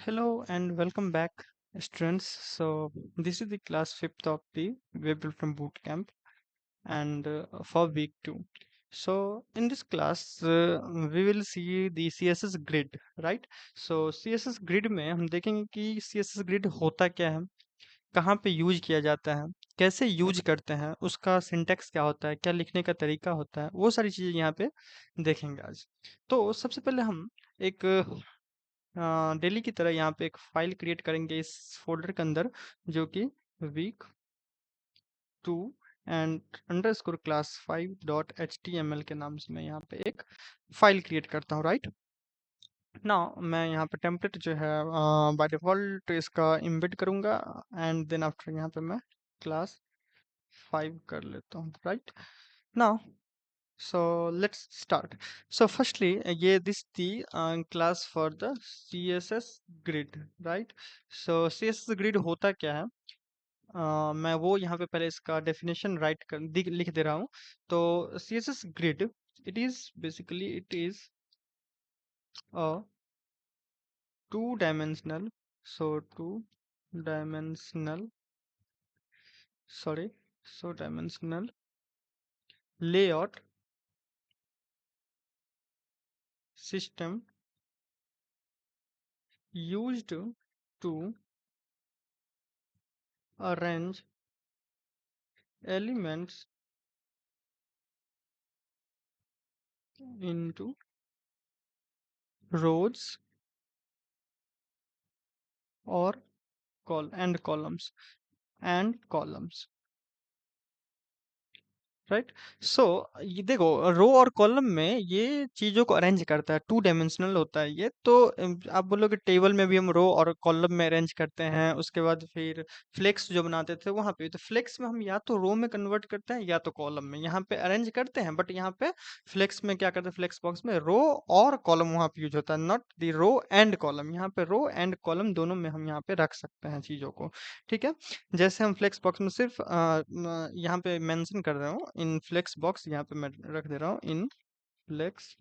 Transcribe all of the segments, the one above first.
Hello and welcome back, students. So this is the class fifth of the Web Development Bootcamp, and for week two. So in this class, we will see the CSS grid, right? So CSS grid में हम देखेंगे कि CSS grid होता क्या है, कहाँ पे use किया जाता है, कैसे यूज करते हैं, उसका सिंटेक्स क्या होता है, क्या लिखने का तरीका होता है, वो सारी चीजें यहाँ पे देखेंगे आज। तो सबसे पहले हम एक डेली की तरह यहाँ पे एक फाइल क्रिएट करेंगे इस फोल्डर के अंदर, जो कि week two and underscore class 5.html के नाम से मैं यहाँ पे एक फाइल क्रिएट करता हूँ, राइट। नाउ मैं यहाँ पे टेम्पलेट जो है बाय डिफॉल्ट इसका इम्बेड करूँगा, एंड देन आफ्टर यहाँ पे मैं क्लास 5 कर लेता हूँ, right. Now so let's start. So firstly, this the class for the css grid, right? So css grid होता क्या है, मैं वो यहाँ पे पहले इसका डेफिनेशन लिख दे रहा हूँ। तो css grid, it is a two dimensional, so two dimensional, sorry, so dimensional layout system used to arrange elements into rows or columns, right. So ये देखो, रो और कॉलम में ये चीजों को अरेंज करता है, टू डायमेंशनल होता है ये। तो आप बोलोगे टेबल में भी हम रो और कॉलम में अरेंज करते हैं, उसके बाद फिर फ्लेक्स जो बनाते थे वहां पे, तो फ्लेक्स में हम या तो रो में कन्वर्ट करते हैं या तो कॉलम में, यहाँ पे अरेंज करते हैं। बट यहाँ पे फ्लेक्स में क्या करते हैं, फ्लेक्स बॉक्स में रो और कॉलम वहां पे यूज होता है, not the row and column. यहाँ पे रो एंड कॉलम दोनों में हम यहाँ पे रख सकते हैं चीजों को, ठीक है। जैसे हम फ्लेक्स बॉक्स में सिर्फ यहाँ पे मेंशन कर रहा हूँ, इन फ्लेक्स बॉक्स यहाँ पे मैं रख दे रहा हूँ, इन flex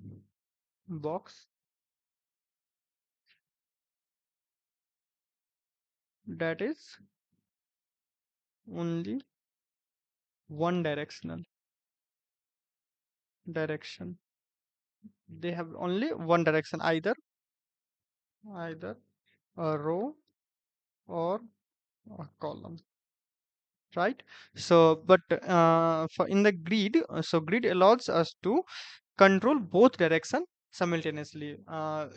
box that is only one direction, they have only one direction, either a row or a column, right? So but for in the grid, so grid allows us to control both direction simultaneously,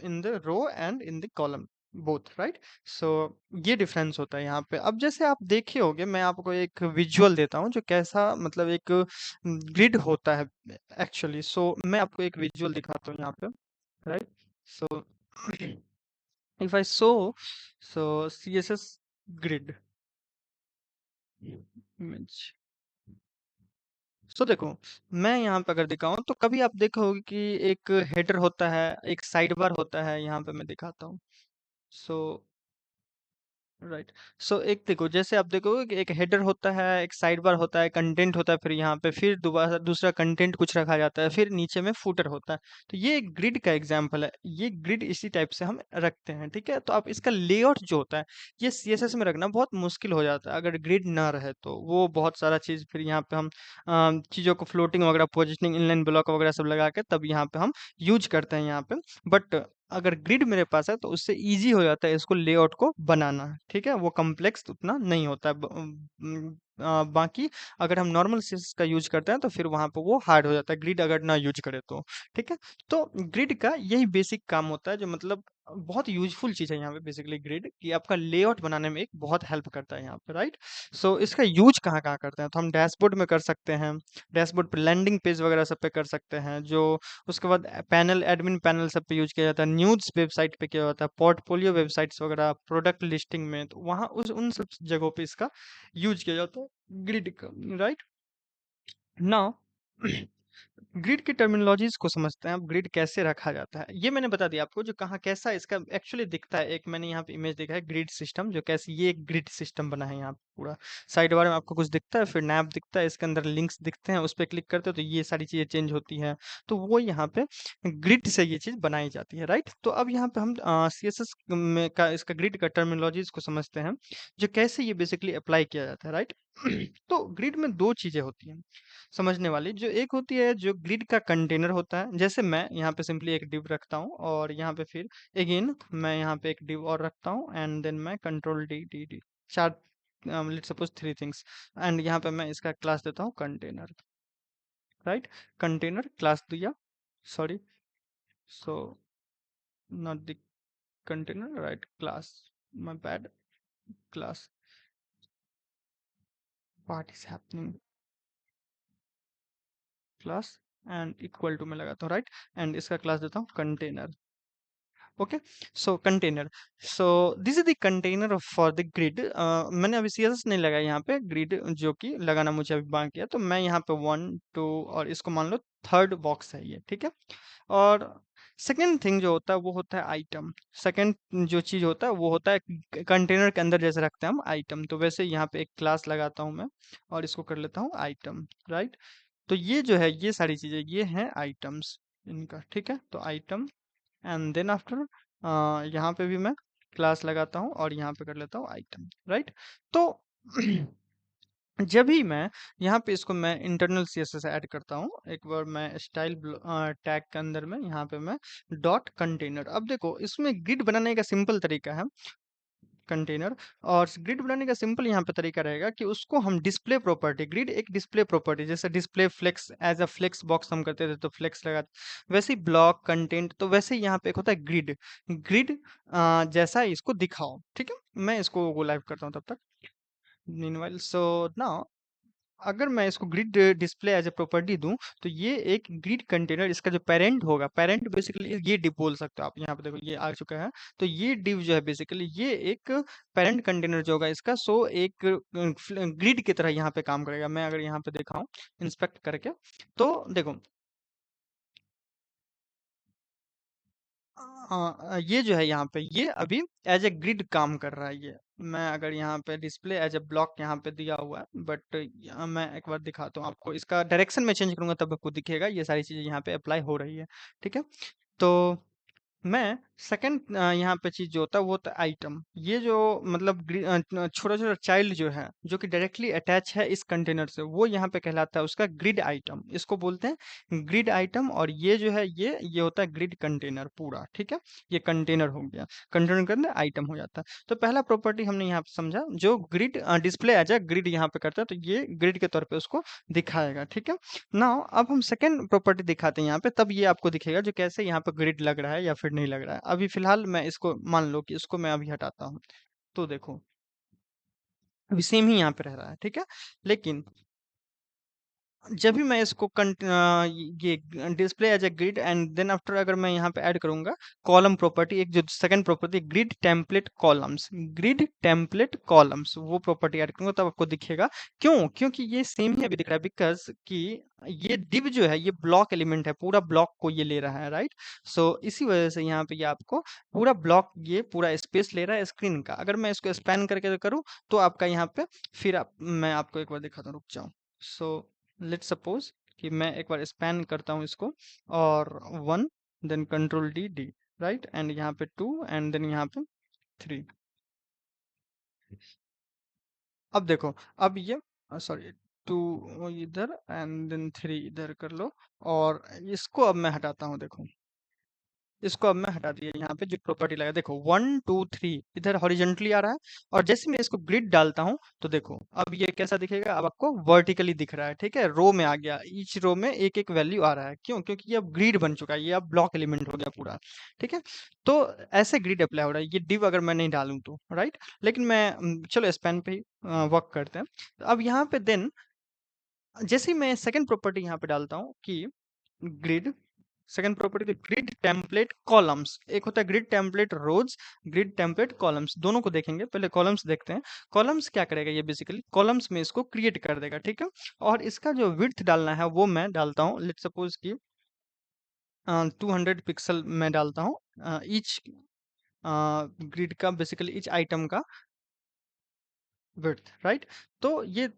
in the row and in the column both, right? So ये difference होता है यहाँ पे। अब जैसे आप देखे होंगे, मैं आपको एक विजुअल देता हूँ जो कैसा, मतलब एक ग्रिड होता है एक्चुअली। सो मैं आपको एक विजुअल दिखाता हूँ यहाँ पे, right. So if I so css grid image, देखो, मैं यहाँ पे अगर दिखाऊं तो कभी आप देखोगे कि एक हेडर होता है, एक साइड बार होता है। यहाँ पे मैं दिखाता हूँ। सो राइट। सो एक देखो, जैसे आप देखोगे कि एक हेडर होता है, एक साइड बार होता है, कंटेंट होता है, फिर यहाँ पे फिर दोबारा दूसरा कंटेंट कुछ रखा जाता है, फिर नीचे में फूटर होता है। तो ये एक ग्रिड का एग्जांपल है, ये ग्रिड इसी टाइप से हम रखते हैं, ठीक है। तो आप इसका लेआउट जो होता है, ये सीएसएस में रखना बहुत मुश्किल हो जाता है अगर ग्रिड ना रहे तो। वो बहुत सारा चीज फिर यहाँ पे हम चीजों को फ्लोटिंग वगैरह, पोजिशनिंग, इनलाइन ब्लॉक वगैरह सब लगा के तब यहाँ पे हम यूज करते हैं यहाँ पे। बट अगर ग्रिड मेरे पास है तो उससे इजी हो जाता है इसको लेआउट को बनाना, ठीक है। वो कॉम्प्लेक्स उतना नहीं होता है। बाकी अगर हम नॉर्मल सीएसएस का यूज करते हैं तो फिर वहां पे वो हार्ड हो जाता है, ग्रिड अगर ना यूज करे तो, ठीक है। तो ग्रिड का यही बेसिक काम होता है, जो मतलब बहुत यूजफुल चीज है यहाँ पे बेसिकली ग्रिड, कि आपका लेआउट बनाने में एक बहुत हेल्प करता है यहाँ पे, राइट। सो इसका यूज कहाँ कहाँ करते हैं, तो हम डैशबोर्ड में कर सकते हैं, डैशबोर्ड पे, लैंडिंग पेज वगैरह सब पे कर सकते हैं। जो उसके बाद पैनल, एडमिन पैनल सब पे यूज किया जाता है, न्यूज़ वेबसाइट पे किया जाता है, पोर्टफोलियो वेबसाइट्स वगैरह, प्रोडक्ट लिस्टिंग में, तो वहाँ उस उन सब जगहों पे इसका यूज किया जाता है ग्रिड का, राइट। नाउ ग्रिड की टर्मिनोलॉजीज को समझते हैं। अब ग्रिड कैसे रखा जाता है ये मैंने बता दिया आपको, जो कहाँ कैसा इसका एक्चुअली दिखता है। एक मैंने यहाँ पे इमेज देखा है ग्रिड सिस्टम, जो कैसे ये एक ग्रिड सिस्टम बना है यहाँ पे पूरा। साइड बार में आपको कुछ दिखता है, फिर नैप दिखता है, इसके अंदर लिंक्स दिखते हैं, उस पर क्लिक करते हो तो ये सारी चीजें चेंज होती हैं। तो वो यहाँ पे ग्रिड से ये चीज बनाई जाती है, राइट। तो अब यहाँ पे हम CSS में का इसका ग्रिड का टर्मिनोलॉजीज को समझते हैं, जो कैसे ये बेसिकली अप्लाई किया जाता है, राइट। तो ग्रिड में दो चीजें होती हैं समझने वाली। जो एक होती है जो ग्रिड का कंटेनर होता है, जैसे मैं यहाँ पे सिंपली एक डिव रखता हूँ, और यहाँ पे फिर अगेन मैं यहाँ पे एक डिव और रखता हूँ, एंड देन मैं कंट्रोल डी डी डी चार, let's suppose three things, and यहाँ पे मैं इसका क्लास देता हूँ कंटेनर, राइट। कंटेनर क्लास दिया, sorry, so not the container, right, class, my bad, class, what is happening, class and equal to में लगाता हूँ, राइट। एंड इसका क्लास देता हूँ container. Okay, so container, so this is the container for the grid. मैंने अभी CSS नहीं लगाया यहाँ पे, ग्रिड जो कि लगाना मुझे अभी बाकी है, तो मैं यहाँ पे 1 2 और इसको मान लो थर्ड बॉक्स है ये, ठीक है। और सेकेंड थिंग जो होता है वो होता है आइटम। सेकेंड जो चीज होता है वो होता है कंटेनर के अंदर जैसे रखते हैं हम आइटम, तो वैसे यहाँ पे एक क्लास लगाता हूँ मैं, और इसको कर लेता हूँ आइटम, राइट। तो ये जो है ये सारी चीजें ये हैं आइटम्स इनका, ठीक है। तो आइटम, एंड देन आफ्टर यहाँ पे भी मैं क्लास लगाता हूँ और यहाँ पे कर लेता हूँ आइटम, राइट। तो जब भी मैं यहाँ पे इसको मैं इंटरनल CSS ऐड करता हूँ, एक बार मैं स्टाइल टैग के अंदर में यहाँ पे मैं डॉट कंटेनर, अब देखो इसमें ग्रिड बनाने का सिंपल तरीका है कंटेनर। और ग्रिड बनाने का सिंपल यहाँ पे तरीका रहेगा कि उसको हम डिस्प्ले प्रॉपर्टी, ग्रिड एक डिस्प्ले प्रॉपर्टी, जैसे display flex as a flex box हम करते थे तो फ्लेक्स लगा, वैसे ही ब्लॉक कंटेंट, तो वैसे ही यहाँ पे एक होता है ग्रिड। ग्रिड जैसा ही इसको दिखाओ, ठीक है। मैं इसको गो लाइव करता हूँ तब तक, मीनवाइल। सो नाउ अगर मैं इसको grid display as a property दूं, तो ये एक ग्रिड कंटेनर, इसका जो पेरेंट होगा, पेरेंट बेसिकली ये डिव बोल सकते हो आप, यहाँ पे देखो ये आ चुका है। तो ये डिव जो है बेसिकली ये एक पेरेंट कंटेनर जो होगा इसका, सो एक ग्रिड की तरह यहाँ पे काम करेगा। मैं अगर यहाँ पे दिखाऊं इंस्पेक्ट करके, तो देखो ये जो है यहाँ पे ये अभी एज ए ग्रिड काम कर रहा है ये। मैं अगर यहाँ पे डिस्प्ले एज ए ब्लॉक यहाँ पे दिया हुआ है, बट मैं एक बार दिखाता हूँ आपको, इसका डायरेक्शन में चेंज करूंगा तब आपको दिखेगा ये सारी चीजें यहाँ पे अप्लाई हो रही है, ठीक है। तो मैं सेकंड यहाँ पे चीज जो होता है वो होता है आइटम। ये जो मतलब छोटा छोटा चाइल्ड जो है जो कि डायरेक्टली अटैच है इस कंटेनर से, वो यहाँ पे कहलाता है उसका ग्रिड आइटम, इसको बोलते हैं ग्रिड आइटम। और ये जो है ये होता है ग्रिड कंटेनर पूरा, ठीक है। ये कंटेनर हो गया, कंटेनर के अंदर आइटम हो जाता है। तो पहला प्रॉपर्टी हमने यहाँ पे समझा, जो grid display as a grid यहाँ पे करता है, तो ये ग्रिड के तौर पे उसको दिखाएगा, ठीक है। नाउ अब हम सेकंड प्रॉपर्टी दिखाते हैं यहाँ पे, तब ये आपको दिखेगा जो कैसे यहाँ पे ग्रिड लग रहा है या फिर नहीं लग रहा है। अभी फिलहाल मैं इसको मान लो कि इसको मैं अभी हटाता हूँ, तो देखो अभी सेम ही यहाँ पे रह रहा है, ठीक है। लेकिन जब भी मैं इसको ये display as a grid, and then after अगर मैं यहाँ पे ऐड करूंगा कॉलम प्रॉपर्टी, एक जो second property grid template columns, grid template columns, वो प्रॉपर्टी ऐड करूंगा तब आपको दिखेगा। क्यों? क्योंकि ये सेम ही अभी दिख रहा है, बिकॉज कि ये div जो है ये ब्लॉक एलिमेंट है, पूरा ब्लॉक को ये ले रहा है, राइट। सो इसी वजह से यहाँ पे ये आपको पूरा ब्लॉक, ये पूरा स्पेस ले रहा है स्क्रीन का। अगर मैं इसको स्पैन करके करूँ तो आपका यहाँ पे फिर मैं आपको एक बार दिखाता हूँ, रुक जाओ। सो लेट्स सपोज कि मैं एक बार स्पैन करता हूँ इसको, और 1, then control D D, right, and यहाँ पे 2, एंड देन यहाँ पे 3। अब देखो, अब ये सॉरी 2 इधर एंड देन 3 इधर कर लो, और इसको अब मैं हटाता हूँ, देखो इसको अब मैं हटा दिया। यहाँ पे जो प्रॉपर्टी लगा देखो 1 2 3 इधर हॉरिजेंटली आ रहा है, और जैसे मैं इसको ग्रिड डालता हूँ तो देखो अब ये कैसा दिखेगा, अब आपको वर्टिकली दिख रहा है, ठीक है। रो में आ गया, ईच रो में एक एक वैल्यू आ रहा है। क्यों? क्योंकि ये अब ग्रिड बन चुका है, ये अब ब्लॉक एलिमेंट हो गया पूरा, ठीक है। तो ऐसे ग्रिड अप्लाई हो रहा है, ये डिव अगर मैं नहीं डालूं तो, राइट। लेकिन मैं चलो स्पैन पे ही वर्क करते हैं। अब यहाँ पे देन जैसे ही मैं सेकंड प्रॉपर्टी यहाँ पे डालता हूँ कि ग्रिड सेकंड प्रॉपर्टी थी ग्रिड टेम्पलेट कॉलम्स। एक होता है ग्रिड टेम्पलेट रोज, ग्रिड टेम्पलेट कॉलम्स, दोनों को देखेंगे। पहले कॉलम्स देखते हैं। कॉलम्स क्या करेगा, ये बेसिकली कॉलम्स में इसको क्रिएट कर देगा, ठीक है। और इसका जो विड्थ डालना है वो मैं डालता हूँ, लेट सपोज कि 200 पिक्सल मैं डालता हूँ ईच ग्रिड का, बेसिकली ईच आइटम का विड्थ, राइट। तो ये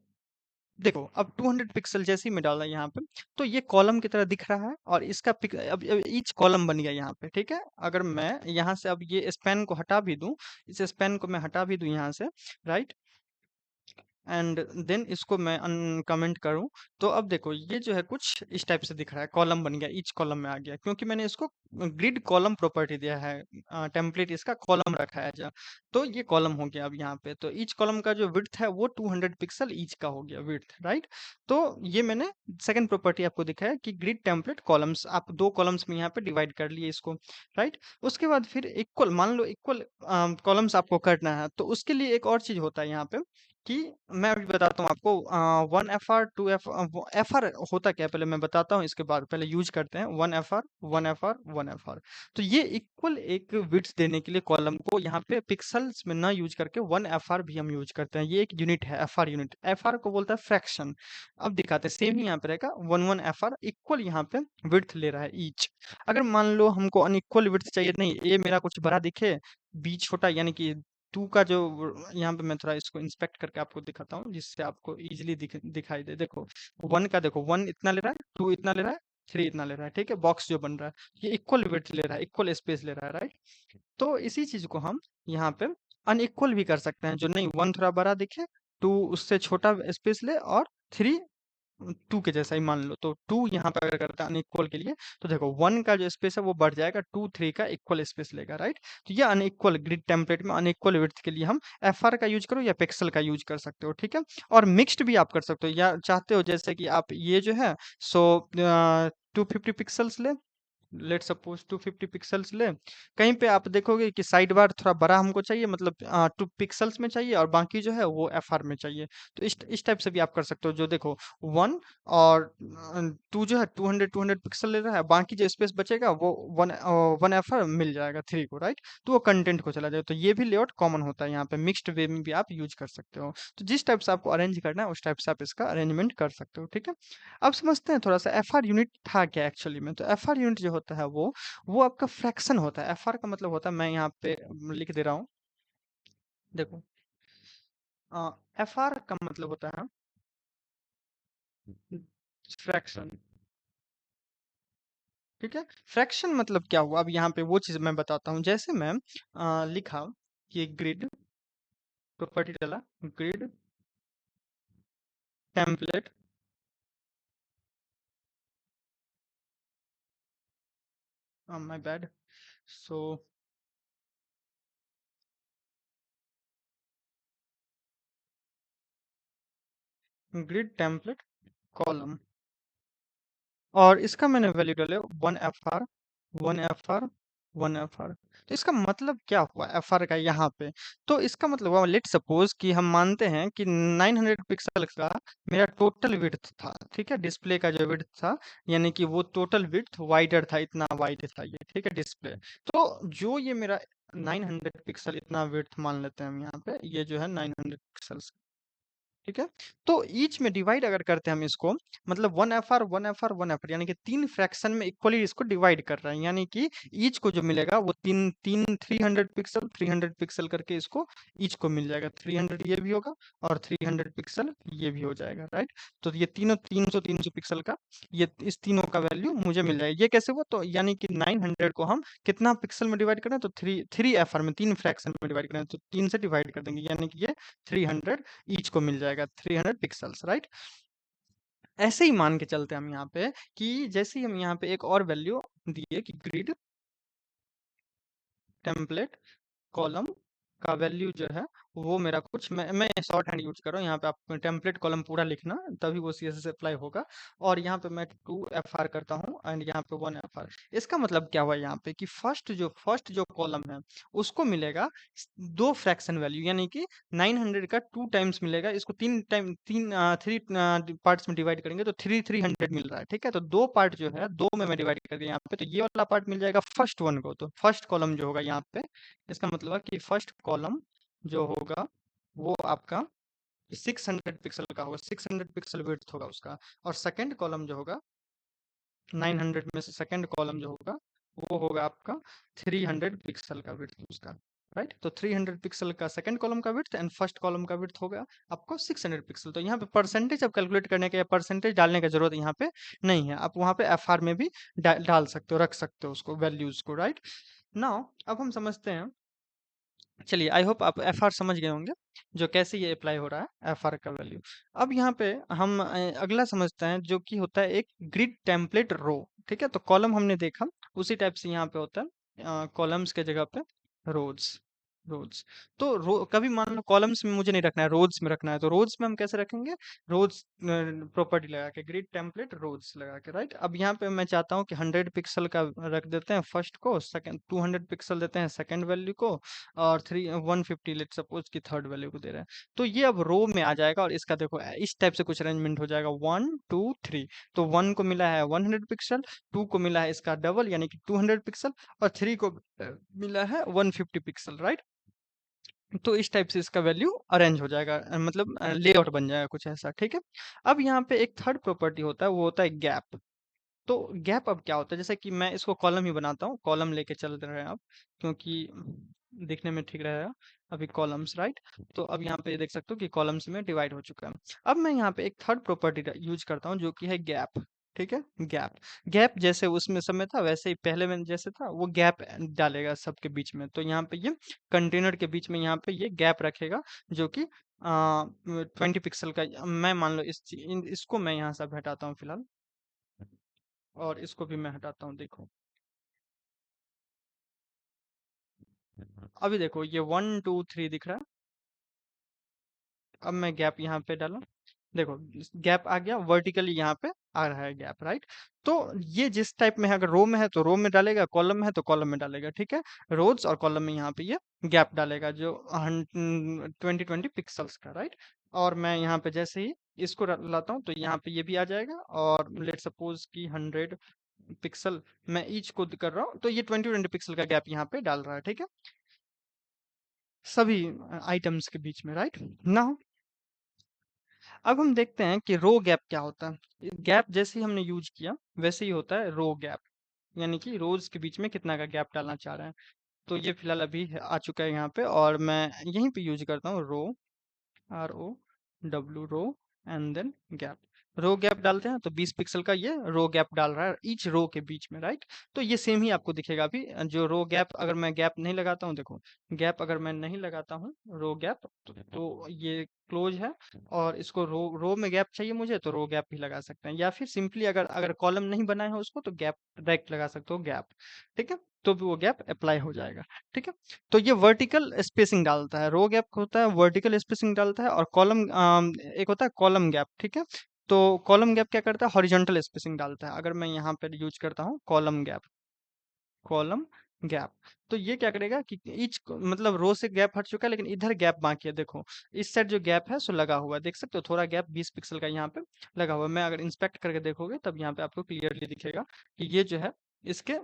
देखो, अब 200 पिक्सल जैसे ही मैं डाला यहाँ पे, तो ये कॉलम की तरह दिख रहा है, और इसका अब ईच कॉलम बन गया यहाँ पे, ठीक है। अगर मैं यहाँ से अब ये स्पैन को हटा भी दूं, इस स्पैन को मैं हटा भी दूं यहाँ से, राइट, एंड देन इसको मैं अनकमेंट करूं, तो अब देखो ये जो है कुछ इस टाइप से दिख रहा है, कॉलम बन गया, ईच कॉलम में आ गया, क्योंकि मैंने इसको ग्रिड कॉलम प्रॉपर्टी दिया है, टेम्पलेट इसका कॉलम रखा है जा, तो ये कॉलम हो गया। अब यहाँ पे तो ईच कॉलम का जो विड्थ है वो 200 पिक्सल ईच का हो गया विड्थ, राइट। तो ये मैंने सेकंड प्रॉपर्टी आपको दिखाया कि ग्रिड टेम्पलेट कॉलम्स, आप दो कॉलम्स में यहाँ पे डिवाइड कर लिए इसको, राइट। उसके बाद फिर इक्वल, मान लो इक्वल कॉलम्स आपको करना है, तो उसके लिए एक और चीज होता है यहाँ पे कि मैं अभी बताता हूँ आपको। 1 FR 2 FR होता क्या है, पहले मैं बताता हूँ, इसके बाद पहले यूज करते हैं 1 FR 1 FR 1 FR। तो ये इक्वल एक विड्थ देने के लिए कॉलम को यहाँ पे पिक्सल्स में ना यूज करके 1 FR भी हम यूज करते हैं। ये एक यूनिट है, FR यूनिट, FR को बोलता है फ्रैक्शन। अब दिखाते हैं, सेम ही यहाँ पे रहेगा 1 1 FR इक्वल यहाँ पे विड्थ ले रहा है ईच। अगर मान लो हमको अनइक्वल विड्थ चाहिए, नहीं ये मेरा कुछ बड़ा दिखे, बी छोटा, यानी कि टू का जो यहाँ पे मैं थोड़ा इसको इंस्पेक्ट करके आपको दिखाता हूँ, जिससे आपको इजीली दिखाई दे। देखो वन का, देखो वन इतना ले रहा है, टू इतना ले रहा है, थ्री इतना ले रहा है, ठीक है। बॉक्स जो बन रहा है ये इक्वल वेट ले रहा है, इक्वल स्पेस ले रहा है, राइट। तो इसी चीज को हम यहाँ पे अनइक्वल भी कर सकते हैं, जो नहीं वन थोड़ा बड़ा दिखे, टू उससे छोटा स्पेस ले, और थ्री टू के जैसा ही मान लो। तो टू यहाँ पे अगर करता है अनइक्वल के लिए, तो देखो वन का जो स्पेस है वो बढ़ जाएगा, टू थ्री का इक्वल स्पेस लेगा, राइट। तो ये अनइक्वल ग्रिड टेम्पलेट में अनइक्वल विड्थ के लिए हम FR का यूज करो या पिक्सल का यूज कर सकते हो, ठीक है। और मिक्स्ड भी आप कर सकते हो, या चाहते हो जैसे कि आप ये जो है सो 250 पिक्सल्स ले, लेट सपोज 250 पिक्सल्स ले। कहीं पे आप देखोगे कि साइड बार थोड़ा बड़ा हमको चाहिए, मतलब 2 पिक्सल्स में चाहिए, और बाकी जो है वो FR में चाहिए। तो इस टाइप से भी आप कर सकते हो, जो देखो वन और टू जो है 200 पिक्सल ले रहा है, बाकी जो स्पेस बचेगा वो वन 1 FR मिल जाएगा थ्री को, राइट। तो वो कंटेंट को चला जाएगा। तो ये भी लेआउट कॉमन होता है यहाँ पे, मिक्स्ड वे में भी आप यूज कर सकते हो। तो जिस टाइप से आपको अरेंज करना है उस टाइप से आप इसका अरेंजमेंट कर सकते हो, ठीक है। अब समझते हैं थोड़ा सा FR यूनिट था क्या एक्चुअली में। तो FR यूनिट जो होता है वो आपका फ्रैक्शन होता है। FR का मतलब होता है, मैं यहाँ पे लिख दे रहा हूँ, देखो FR का मतलब होता है फ्रैक्शन, ठीक है। फ्रैक्शन मतलब क्या हुआ, अब यहाँ पे वो चीज मैं बताता हूँ। जैसे मैं लिखा कि ग्रिड प्रॉपर्टी डाला, grid template, my bad, so grid template column, और इसका मैंने वैल्यू डाले 1 FR 1 FR 1 FR। तो इसका मतलब क्या हुआ FR का यहाँ पे, तो इसका मतलब हुआ, लेट सपोज कि हम मानते हैं कि 900 पिक्सल का मेरा टोटल विड्थ था, ठीक है, डिस्प्ले का जो विड्थ था, यानी कि वो टोटल विड्थ वाइडर था, इतना वाइड था ये, ठीक है, डिस्प्ले। तो जो ये मेरा 900 पिक्सल इतना विड्थ मान लेते हैं हम यहाँ पे, ये जो है 900 पिक्सल, ठीक है। तो ईच में डिवाइड अगर करते हैं हम इसको, मतलब 1 FR 1 FR 1 FR, यानी कि तीन फ्रैक्शन में इक्वली इसको डिवाइड कर रहे हैं, यानी कि ईच को जो मिलेगा वो तीन तीन 300 पिक्सल करके इसको ईच को मिल जाएगा। 300 ये भी होगा, और 300 पिक्सल ये भी हो जाएगा, राइट। तो ये तीनों 300 पिक्सल का, ये इस तीनों का वैल्यू मुझे मिल जाएगा। ये कैसे हुआ, तो यानी कि 900 को हम कितना पिक्सल में डिवाइड करें, तो थ्री थ्री FR में, तीन फ्रैक्शन में डिवाइड करें, तो तीन से डिवाइड कर देंगे, यानी कि ये 300 ईच को मिल जाएगा, 300 पिक्सल्स, राइट। ऐसे ही मान के चलते हैं हम यहाँ पे कि जैसे ही हम यहाँ पे एक और वैल्यू दिए कि ग्रिड टेम्पलेट कॉलम का वैल्यू जो है वो मेरा कुछ मैं शॉर्ट हैंड यूज कर रहा हूँ। यहाँ पे आप टेम्पलेट कॉलम पूरा लिखना, तभी वो सीएसएस अप्लाई होगा। और यहाँ पे मैं 2 FR करता हूँ एंड यहाँ पे 1 FR। इसका मतलब क्या हुआ यहाँ पे कि फर्स्ट जो कॉलम है उसको मिलेगा दो फ्रैक्शन वैल्यू, यानी कि 900 का 2 टाइम्स मिलेगा। इसको थ्री पार्ट्स में डिवाइड करेंगे तो 300 मिल रहा है। ठीक है, तो 2 पार्ट जो है, 2 में मैं डिवाइड कर दिया यहाँ पे, तो ये वाला पार्ट मिल जाएगा फर्स्ट वन को। तो फर्स्ट कॉलम जो होगा यहाँ पे, इसका मतलब है कि फर्स्ट कॉलम जो होगा वो आपका 600 पिक्सल का होगा, 600 पिक्सल विड्थ होगा उसका। और सेकंड कॉलम जो होगा 900 में से सेकंड कॉलम जो होगा वो होगा आपका 300 पिक्सल का विड्थ उसका। राइट, तो 300 पिक्सल का सेकंड कॉलम का विड्थ एंड फर्स्ट कॉलम का विड्थ होगा आपको 600 पिक्सल। तो यहाँ पे परसेंटेज अब कैलकुलेट करने के या परसेंटेज डालने की जरूरत यहाँ पे नहीं है। आप वहाँ पे FR में भी डाल सकते हो, रख सकते हो उसको, वैल्यूज को। राइट, नाउ अब हम समझते हैं। चलिए, आई होप आप FR समझ गए होंगे, जो कैसे ये अप्लाई हो रहा है FR का वैल्यू। अब यहाँ पे हम अगला समझते हैं, जो कि होता है एक ग्रिड टेम्पलेट रो। ठीक है, तो कॉलम हमने देखा, उसी टाइप से यहाँ पे होता है कॉलम्स के जगह पे रोज। रोज, तो कभी मान लो कॉलम्स में मुझे नहीं रखना है, रोज में रखना है, तो रोज में हम कैसे रखेंगे? रोज प्रॉपर्टी लगा के, ग्रिड टेम्पलेट रोज लगा के। राइट, अब यहाँ पे मैं चाहता हूँ कि 100 पिक्सल का रख देते हैं फर्स्ट को, सेकंड 200 पिक्सल देते हैं सेकंड वैल्यू को, और 150 लेट सपोज की थर्ड वैल्यू को दे रहे हैं। तो ये अब रो में आ जाएगा और इसका देखो इस टाइप से कुछ अरेंजमेंट हो जाएगा, 1 2 3। तो 1 को मिला है 100 पिक्सल, 2 को मिला है इसका डबल यानी कि 200 पिक्सल, और 3 को मिला है 150 पिक्सल। राइट, तो इस टाइप से इसका वैल्यू अरेंज हो जाएगा, मतलब लेआउट बन जाएगा कुछ ऐसा। ठीक है, अब यहाँ पे एक थर्ड प्रॉपर्टी होता है, वो होता है गैप। तो गैप अब क्या होता है, जैसे कि मैं इसको कॉलम ही बनाता हूँ, कॉलम लेके चल रहे हैं आप, क्योंकि दिखने में ठीक रहेगा। अभी कॉलम्स, राइट, तो अब यहाँ पे देख सकते हो कि कॉलम्स में डिवाइड हो चुका है। अब मैं यहाँ पे एक थर्ड प्रॉपर्टी यूज करता हूँ, जो कि है गैप। ठीक है, गैप। गैप जैसे उसमें समय था वैसे ही पहले में जैसे था, वो गैप डालेगा सबके बीच में। तो यहाँ पे ये कंटेनर के बीच में यहाँ पे ये गैप रखेगा, जो कि 20 पिक्सल का। मैं मान लो इसको मैं यहाँ से अब हटाता हूँ फिलहाल, और इसको भी मैं हटाता हूँ। देखो, अभी देखो ये 1 2 3 दिख रहा है। अब मैं गैप यहाँ पे डाला, देखो गैप आ गया, वर्टिकली यहाँ पे आ रहा है गैप। राइट, तो ये जिस टाइप में है, अगर रो में है तो रो में डालेगा, कॉलम में है तो कॉलम में डालेगा। ठीक है, रोज और कॉलम में यहाँ पे ये गैप डालेगा, जो 20 पिक्सल्स का। राइट, और मैं यहाँ पे जैसे ही इसको लाता हूँ तो यहाँ पे ये भी आ जाएगा, और लेट सपोज की 100 पिक्सल मैं ईच को कर रहा हूँ, तो ये 20 पिक्सल का गैप यहाँ पे डाल रहा है। ठीक है, सभी आइटम्स के बीच में। राइट, ना अब हम देखते हैं कि रो गैप क्या होता है। गैप जैसे ही हमने यूज किया वैसे ही होता है रो गैप, यानी कि रोज के बीच में कितना का गैप डालना चाह रहे हैं। तो ये फिलहाल अभी आ चुका है यहाँ पे, और मैं यहीं पे यूज करता हूँ row, RO row, and then gap. Row gap डालते हैं तो 20 पिक्सल का ये रो गैप डाल रहा है ईच रो के बीच में। राइट, तो ये सेम ही आपको दिखेगा अभी, जो रो गैप अगर मैं गैप नहीं लगाता हूँ, देखो गैप अगर मैं नहीं लगाता हूँ रो गैप, तो ये क्लोज है। और इसको रो में गैप चाहिए मुझे, तो रो गैप भी लगा सकते हैं, या फिर सिंपली अगर अगर कॉलम नहीं बनाए हो उसको, तो गैप डायरेक्ट लगा सकते हो गैप। ठीक है, तो भी वो गैप अप्लाई हो जाएगा। ठीक है, तो ये वर्टिकल स्पेसिंग डालता है, रो गैप होता है वर्टिकल स्पेसिंग डालता है, और कॉलम एक होता है कॉलम गैप। ठीक है, तो कॉलम गैप क्या करता है, हॉरिजॉन्टल स्पेसिंग डालता है। अगर मैं यहाँ पे यूज करता हूँ कॉलम गैप, कॉलम गैप, तो ये क्या करेगा कि मतलब रो से गैप हट चुका है, लेकिन इधर गैप बाकी है। देखो इस साइड जो गैप है सो लगा हुआ है, देख सकते हो थोड़ा गैप 20 पिक्सल का यहाँ पे लगा हुआ है। मैं अगर इंस्पेक्ट करके देखोगे तब यहाँ पे आपको क्लियरली दिखेगा कि ये जो है इसके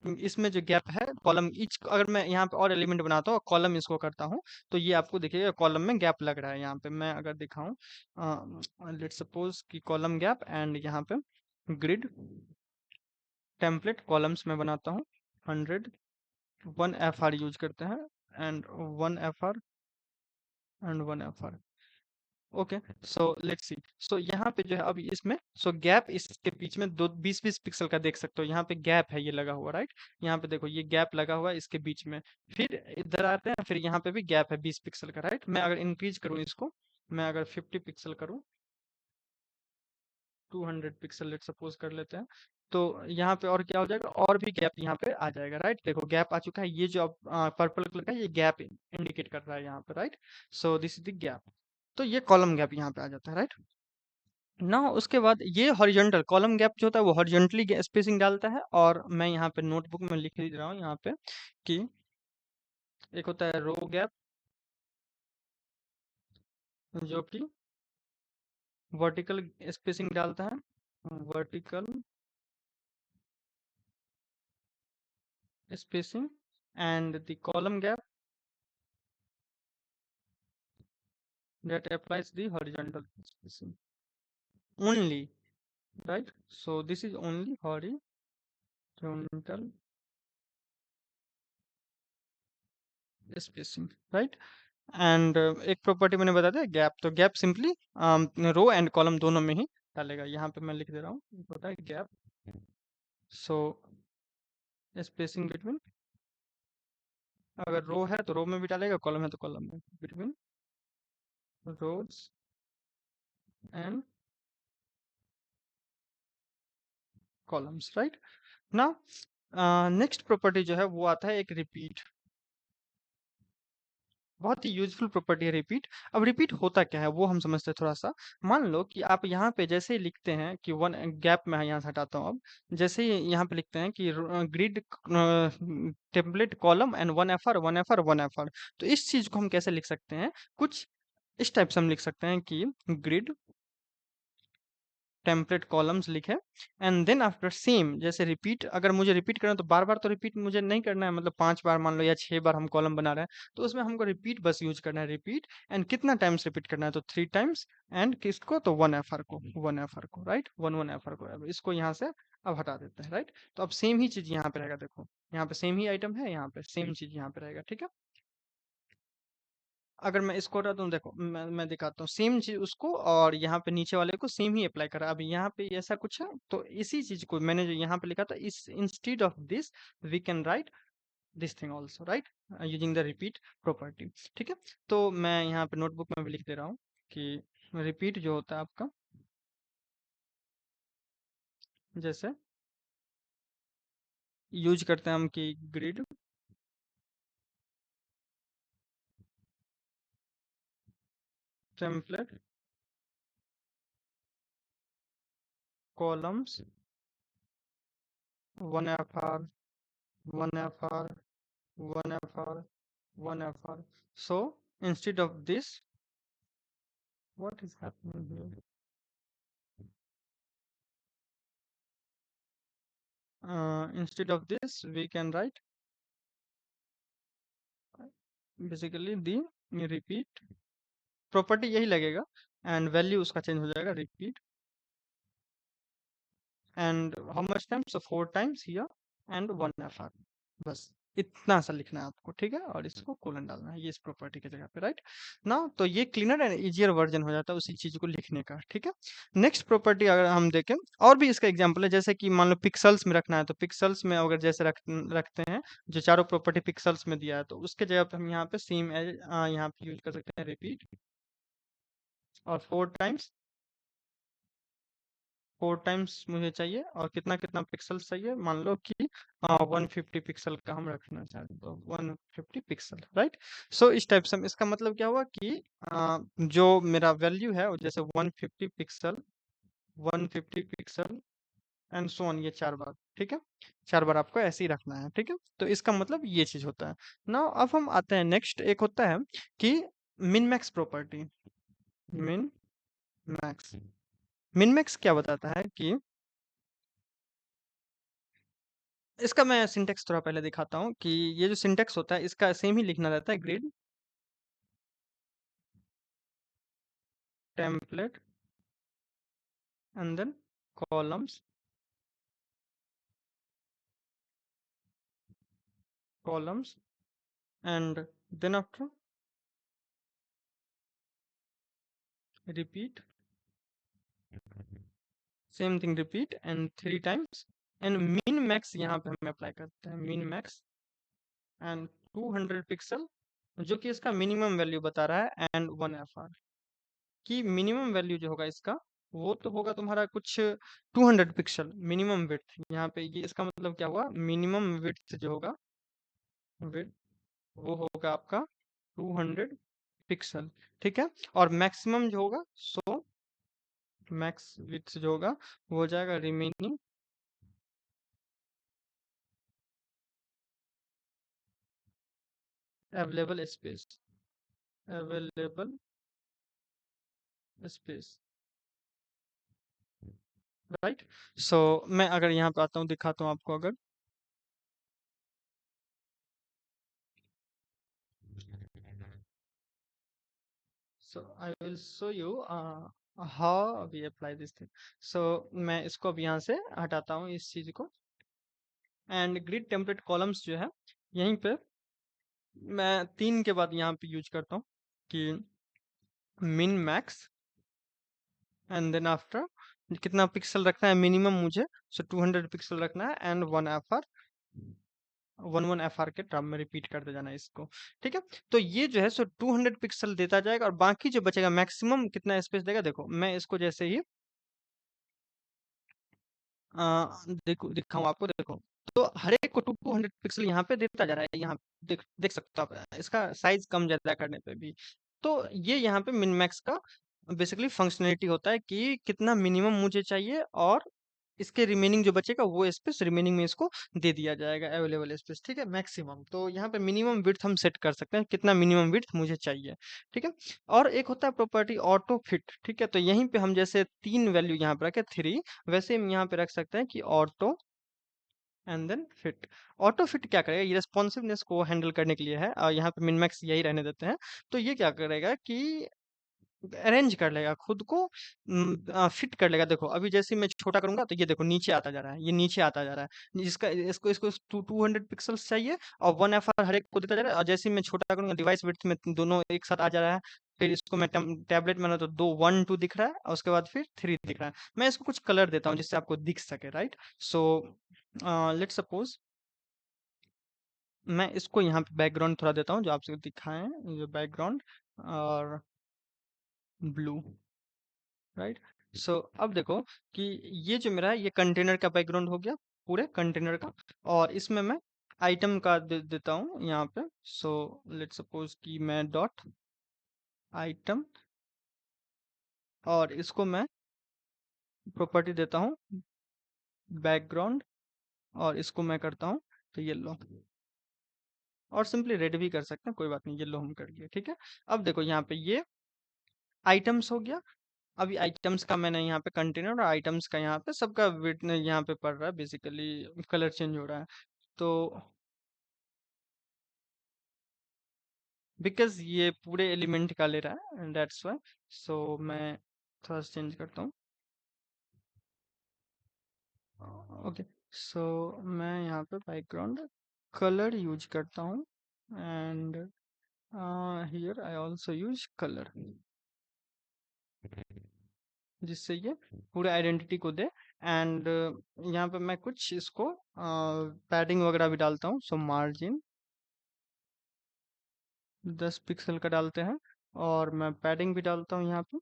इसमें जो गैप है कॉलम ईच, अगर मैं यहाँ पे और एलिमेंट बनाता हूँ कॉलम इसको करता हूँ, तो ये आपको दिखेगा कॉलम में गैप लग रहा है। यहाँ पे मैं अगर दिखाऊं, लेट सपोज कि कॉलम गैप एंड यहाँ पे ग्रिड टेम्पलेट कॉलम्स में बनाता हूँ 100, 1 FR यूज करते हैं, and 1 FR and 1 FR। Okay, so let's see, so यहाँ पे जो है अभी इसमें सो गैप इसके बीच में दो 20 20 पिक्सल का देख सकते हो, यहाँ पे गैप है ये लगा हुआ। राइट, यहाँ पे देखो ये गैप लगा हुआ है इसके बीच में। फिर इधर आते हैं, फिर यहाँ पे भी गैप है 20 पिक्सल का। राइट, मैं अगर इंक्रीज करूँ इसको, मैं अगर 50 पिक्सल करूँ, 200 पिक्सल लेट सपोज कर लेते हैं, तो यहाँ पे और क्या हो जाएगा, और भी गैप यहाँ पे आ जाएगा, राइट। देखो गैप आ चुका है, ये जो अब पर्पल कलर का है, ये गैप इंडिकेट कर रहा है यहाँ पे, right. So this is the gap. तो ये कॉलम गैप यहाँ पे आ जाता है, राइट ना। उसके बाद ये हॉरिजॉन्टल कॉलम गैप जो होता है वो हॉरिजॉन्टली स्पेसिंग डालता है, और मैं यहाँ पे नोटबुक में लिख ही रहा हूँ यहाँ पे कि एक होता है रो गैप जो कि वर्टिकल स्पेसिंग डालता है, vertical spacing, and the column gap that applies the horizontal spacing only, right. So this is only horizontal spacing, right. And एक प्रॉपर्टी मैंने बता दिया गैप, तो gap simply row and column दोनों में ही डालेगा। यहाँ पे मैं लिख दे रहा हूँ, एक होता है गैप, सो स्पेसिंग बिटवीन, अगर रो है तो रो में भी डालेगा, कॉलम है तो कॉलम में, between rows and columns, right ना। नेक्स्ट प्रॉपर्टी जो है वो आता है एक रिपीट, बहुत ही यूजफुल प्रॉपर्टी है रिपीट। अब रिपीट होता क्या है वो हम समझते हैं थोड़ा सा। मान लो कि आप यहाँ पे जैसे ही लिखते हैं कि वन गैप, में यहाँ से हटाता हूँ अब, जैसे ही यहाँ पे लिखते हैं कि grid template column and one F R one F R one F R, तो इस चीज को हम कैसे लिख सकते हैं, कुछ इस टाइप से हम लिख सकते हैं कि ग्रिड टेम्पलेट कॉलम्स लिखे, एंड देन आफ्टर सेम, जैसे रिपीट, अगर मुझे रिपीट करना है तो बार बार तो रिपीट मुझे नहीं करना है, मतलब 5 बार मान लो या 6 बार हम कॉलम बना रहे हैं, तो उसमें हमको रिपीट बस यूज करना है, रिपीट। एंड कितना टाइम्स रिपीट करना है, तो 3 टाइम्स। एंड किसको, तो वन एफर को, राइट, वन एफर को। अब इसको यहाँ से अब हटा देते हैं, राइट। तो अब सेम ही चीज यहाँ पे रहेगा, देखो यहाँ पे सेम ही आइटम है, यहाँ पे सेम चीज यहाँ पे रहेगा, ठीक है। अगर मैं इसको हटा दूं, देखो मैं दिखाता हूँ सेम चीज उसको, और यहाँ पे नीचे वाले को सेम ही अप्लाई करा। अब यहाँ पे ऐसा कुछ है, तो इसी चीज को मैंने जो यहाँ पे लिखा था, इस instead of this we can write this thing also, right, using the repeat property, ठीक है। तो मैं यहाँ पे नोटबुक में भी लिख दे रहा हूँ कि रिपीट जो होता है आपका, जैसे यूज करते हैं हम कि grid template columns one F R one F R one F R one F R. So instead of this, what is happening here? Instead of this, we can write basically the repeat property यही लगेगा, and value उसका change हो जाएगा, repeat and how much times, 4 times here and one F R, बस इतना सा लिखना है आपको, ठीक है। और इसको कोलन डालना है ये इस प्रॉपर्टी की जगह पे, राइट ना। तो ये क्लीनर एंड इजियर वर्जन हो जाता है उसी चीज को लिखने का, ठीक है। नेक्स्ट प्रॉपर्टी अगर हम देखें, और भी इसका एग्जांपल है, जैसे कि मान लो पिक्सल्स में रखना है, तो पिक्सल्स में अगर जैसे रखते हैं, जो चारों प्रॉपर्टी पिक्सल्स में दिया है, तो उसके जगह पे हम यहाँ पे सेम एज यहाँ पे यूज कर सकते हैं रिपीट, और 4 टाइम्स, 4 टाइम्स मुझे चाहिए, और कितना कितना पिक्सल्स चाहिए, मान लो कि 150 पिक्सल का हम रखना चाहते हैं, तो 150 पिक्सल, राइट। सो इस टाइप से इसका मतलब क्या हुआ कि जो मेरा वैल्यू है वो जैसे 150 pixel, 150 pixel and so on, ये 4 बार, ठीक है। 4 बार आपको ऐसे ही रखना है, ठीक है। तो इसका मतलब ये चीज होता है ना। अब हम आते हैं नेक्स्ट, एक होता है कि min max property, min max. Min max क्या बताता है कि, इसका मैं सिंटेक्स थोड़ा पहले दिखाता हूँ कि ये जो सिंटेक्स होता है इसका सेम ही लिखना रहता है, grid template and then columns, columns and then after repeat, same thing repeat and 3 times, and min max यहाँ पे हम अप्लाई करते हैं, मिन मैक्स एंड 200 पिक्सल, जो कि इसका मिनिमम वैल्यू बता रहा है, एंड वन एफ आर, की मिनिमम वैल्यू जो होगा इसका वो तो होगा तुम्हारा कुछ 200 पिक्सल मिनिमम विड्थ। यहाँ पे ये इसका मतलब क्या हुआ, मिनिमम विड्थ जो होगा, विड्थ वो होगा आपका 200 पिक्सल। ठीक है, और मैक्सिमम जो होगा, सो मैक्स विड्थ जो होगा वो हो जाएगा remaining available space, available space, right. So मैं अगर यहाँ पे आता हूँ, दिखाता हूँ आपको, अगर so I will show you how we apply this thing। so मैं इसको अब यहाँ से हटाता हूँ इस चीज को, एंड ग्रिड टेम्पलेट कॉलम्स जो है यहीं पे मैं 3 के बाद यहाँ पे यूज करता हूँ कि min max, and then after कितना पिक्सल रखना है मिनिमम मुझे, सो 200 पिक्सल रखना है, एंड 1 FR, 1 FR के टर्म में रिपीट करते जाना है इसको। ठीक है, तो ये जो है सो 200 पिक्सल देता जाएगा, और बाकी जो बचेगा मैक्सिमम कितना स्पेस देगा, देखो मैं इसको जैसे ही देखो दिखाऊं आपको, देखो तो हर एक को 200 पिक्सल यहाँ पे देता जा रहा है, यहाँ देख देख सकते हो आप इसका साइज कम ज्यादा करने पे भी। तो ये यहाँ पे मिन मैक्स का बेसिकली फंक्शनलिटी होता है कि कितना मिनिमम मुझे चाहिए, और इसके रिमेनिंग जो बचेगा वो स्पेस रिमेनिंग में इसको दे दिया जाएगा, अवेलेबल स्पेस। ठीक है, मैक्सिमम तो यहाँ पे मिनिमम विड्थ हम सेट कर सकते हैं, कितना मिनिमम विड्थ मुझे चाहिए। ठीक है, और एक होता है प्रॉपर्टी ऑटो फिट। ठीक है, तो यहीं पे हम जैसे 3 वैल्यू यहाँ पे रखे 3, वैसे हम यहाँ पे रख सकते हैं कि auto and then fit. Auto fit क्या करेगा, ये रेस्पॉन्सिवनेस को हैंडल करने के लिए है, और यहाँ पे मिनमैक्स यही रहने देते हैं। तो ये क्या करेगा कि अरेंज कर लेगा खुद को, फिट कर लेगा। देखो अभी जैसे ही मैं छोटा करूंगा तो ये देखो नीचे आता जा रहा है, ये नीचे आता जा रहा है, जिसका इसको इसको 200 पिक्सल्स चाहिए, और 1 FR हर एक को देता जा रहा है, और जैसे ही मैं छोटा करूंगा डिवाइस विड्थ में दोनों एक साथ आ जा रहा है। फिर इसको मैं टैबलेट में ना तो 2 1 2 दिख रहा है, और उसके बाद फिर 3 दिख रहा है। मैं इसको कुछ कलर देता हूँ जिससे आपको दिख सके, राइट। सो लेट्स सपोज मैं इसको यहाँ पे बैकग्राउंड थोड़ा देता हूँ जो आपसे दिखाएं, ये बैकग्राउंड और ब्लू, राइट। सो अब देखो कि ये जो मेरा है ये कंटेनर का बैकग्राउंड हो गया, पूरे कंटेनर का, और इसमें मैं आइटम का देता हूँ यहाँ पे। सो लेट्स सपोज कि मैं डॉट आइटम, और इसको मैं प्रॉपर्टी देता हूँ बैकग्राउंड, और इसको मैं करता हूँ तो येलो, और सिंपली रेड भी कर सकते हैं, कोई बात नहीं, येलो हम कर दिए। ठीक है, अब देखो यहाँ पे ये आइटम्स हो गया। अभी आइटम्स का मैंने यहाँ पे कंटेनर और आइटम्स का यहाँ पे सबका वेट यहाँ पे पड़ रहा है, बेसिकली कलर चेंज हो रहा है। तो बिकॉज ये पूरे एलिमेंट का ले रहा है, दैट्स वाई। सो मैं थोड़ा सा चेंज करता हूँ। ओके, सो मैं यहाँ पे बैकग्राउंड कलर यूज करता हूँ, and here I also use colour, जिससे ये पूरे आइडेंटिटी को दे। एंड यहाँ पे मैं कुछ इसको पैडिंग वगैरह भी डालता हूँ, सो मार्जिन 10 पिक्सल का डालते हैं, और मैं पैडिंग भी डालता हूँ यहाँ पे,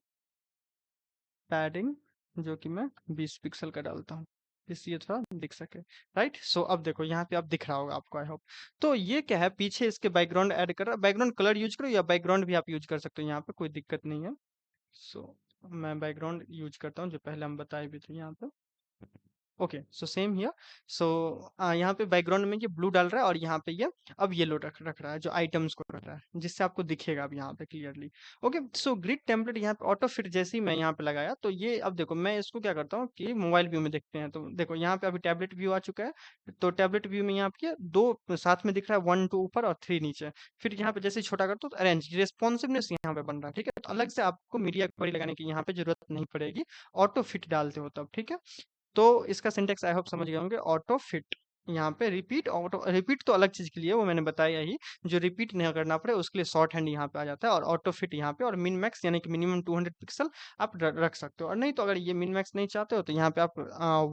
पैडिंग जो कि मैं 20 पिक्सल का डालता हूँ, जिससे ये थोड़ा दिख सके, राइट। सो अब देखो यहाँ पे अब दिख रहा होगा आपको, आई होप। तो ये क्या है, पीछे इसके बैकग्राउंड ऐड कर रहा है, बैकग्राउंड कलर यूज करो या बैकग्राउंड भी आप यूज कर सकते हो, यहाँ पे कोई दिक्कत नहीं है। सो मैं बैकग्राउंड यूज करता हूँ जो पहले हम बताए भी थे यहाँ पे। Okay, so same here. So यहाँ पे बैकग्राउंड में ये ब्लू डाल रहा है, और यहाँ पे ये अब येलो रख रख रहा है, जो आइटम्स को रख रहा है, जिससे आपको दिखेगा अब यहाँ पे क्लियरली। ओके, सो ग्रिड टेम्पलेट यहाँ पे ऑटो फिट जैसे ही मैं यहाँ पे लगाया, तो ये अब देखो मैं इसको क्या करता हूँ कि मोबाइल व्यू में देखते हैं, तो देखो यहाँ पे अभी टैबलेट व्यू आ चुका है। तो टैबलेट व्यू में यहाँ पे दो साथ में दिख रहा है, 1 2 ऊपर और 3 नीचे। फिर यहाँ पे जैसे ही छोटा करता हूँ तो अरेंज रेस्पॉन्सिवनेस यहाँ पे बन रहा है। ठीक है, तो अलग से आपको मीडिया क्वेरी लगाने की यहाँ पे जरूरत नहीं पड़ेगी, ऑटो फिट डालते हो तब। ठीक है, तो इसका सिंटेक्स आई होप समझ गए होंगे, ऑटो फिट। यहाँ पे रिपीट ऑटो रिपीट तो अलग चीज के लिए है, वो मैंने बताया ही। जो रिपीट नहीं करना पड़े उसके लिए शॉर्ट हैंड यहाँ पे आ जाता है, और ऑटो फिट यहाँ पे, और मिन मैक्स यानी कि मिनिमम 200 पिक्सल आप रख सकते हो। और नहीं तो अगर ये मिन मैक्स नहीं चाहते हो तो यहाँ पे आप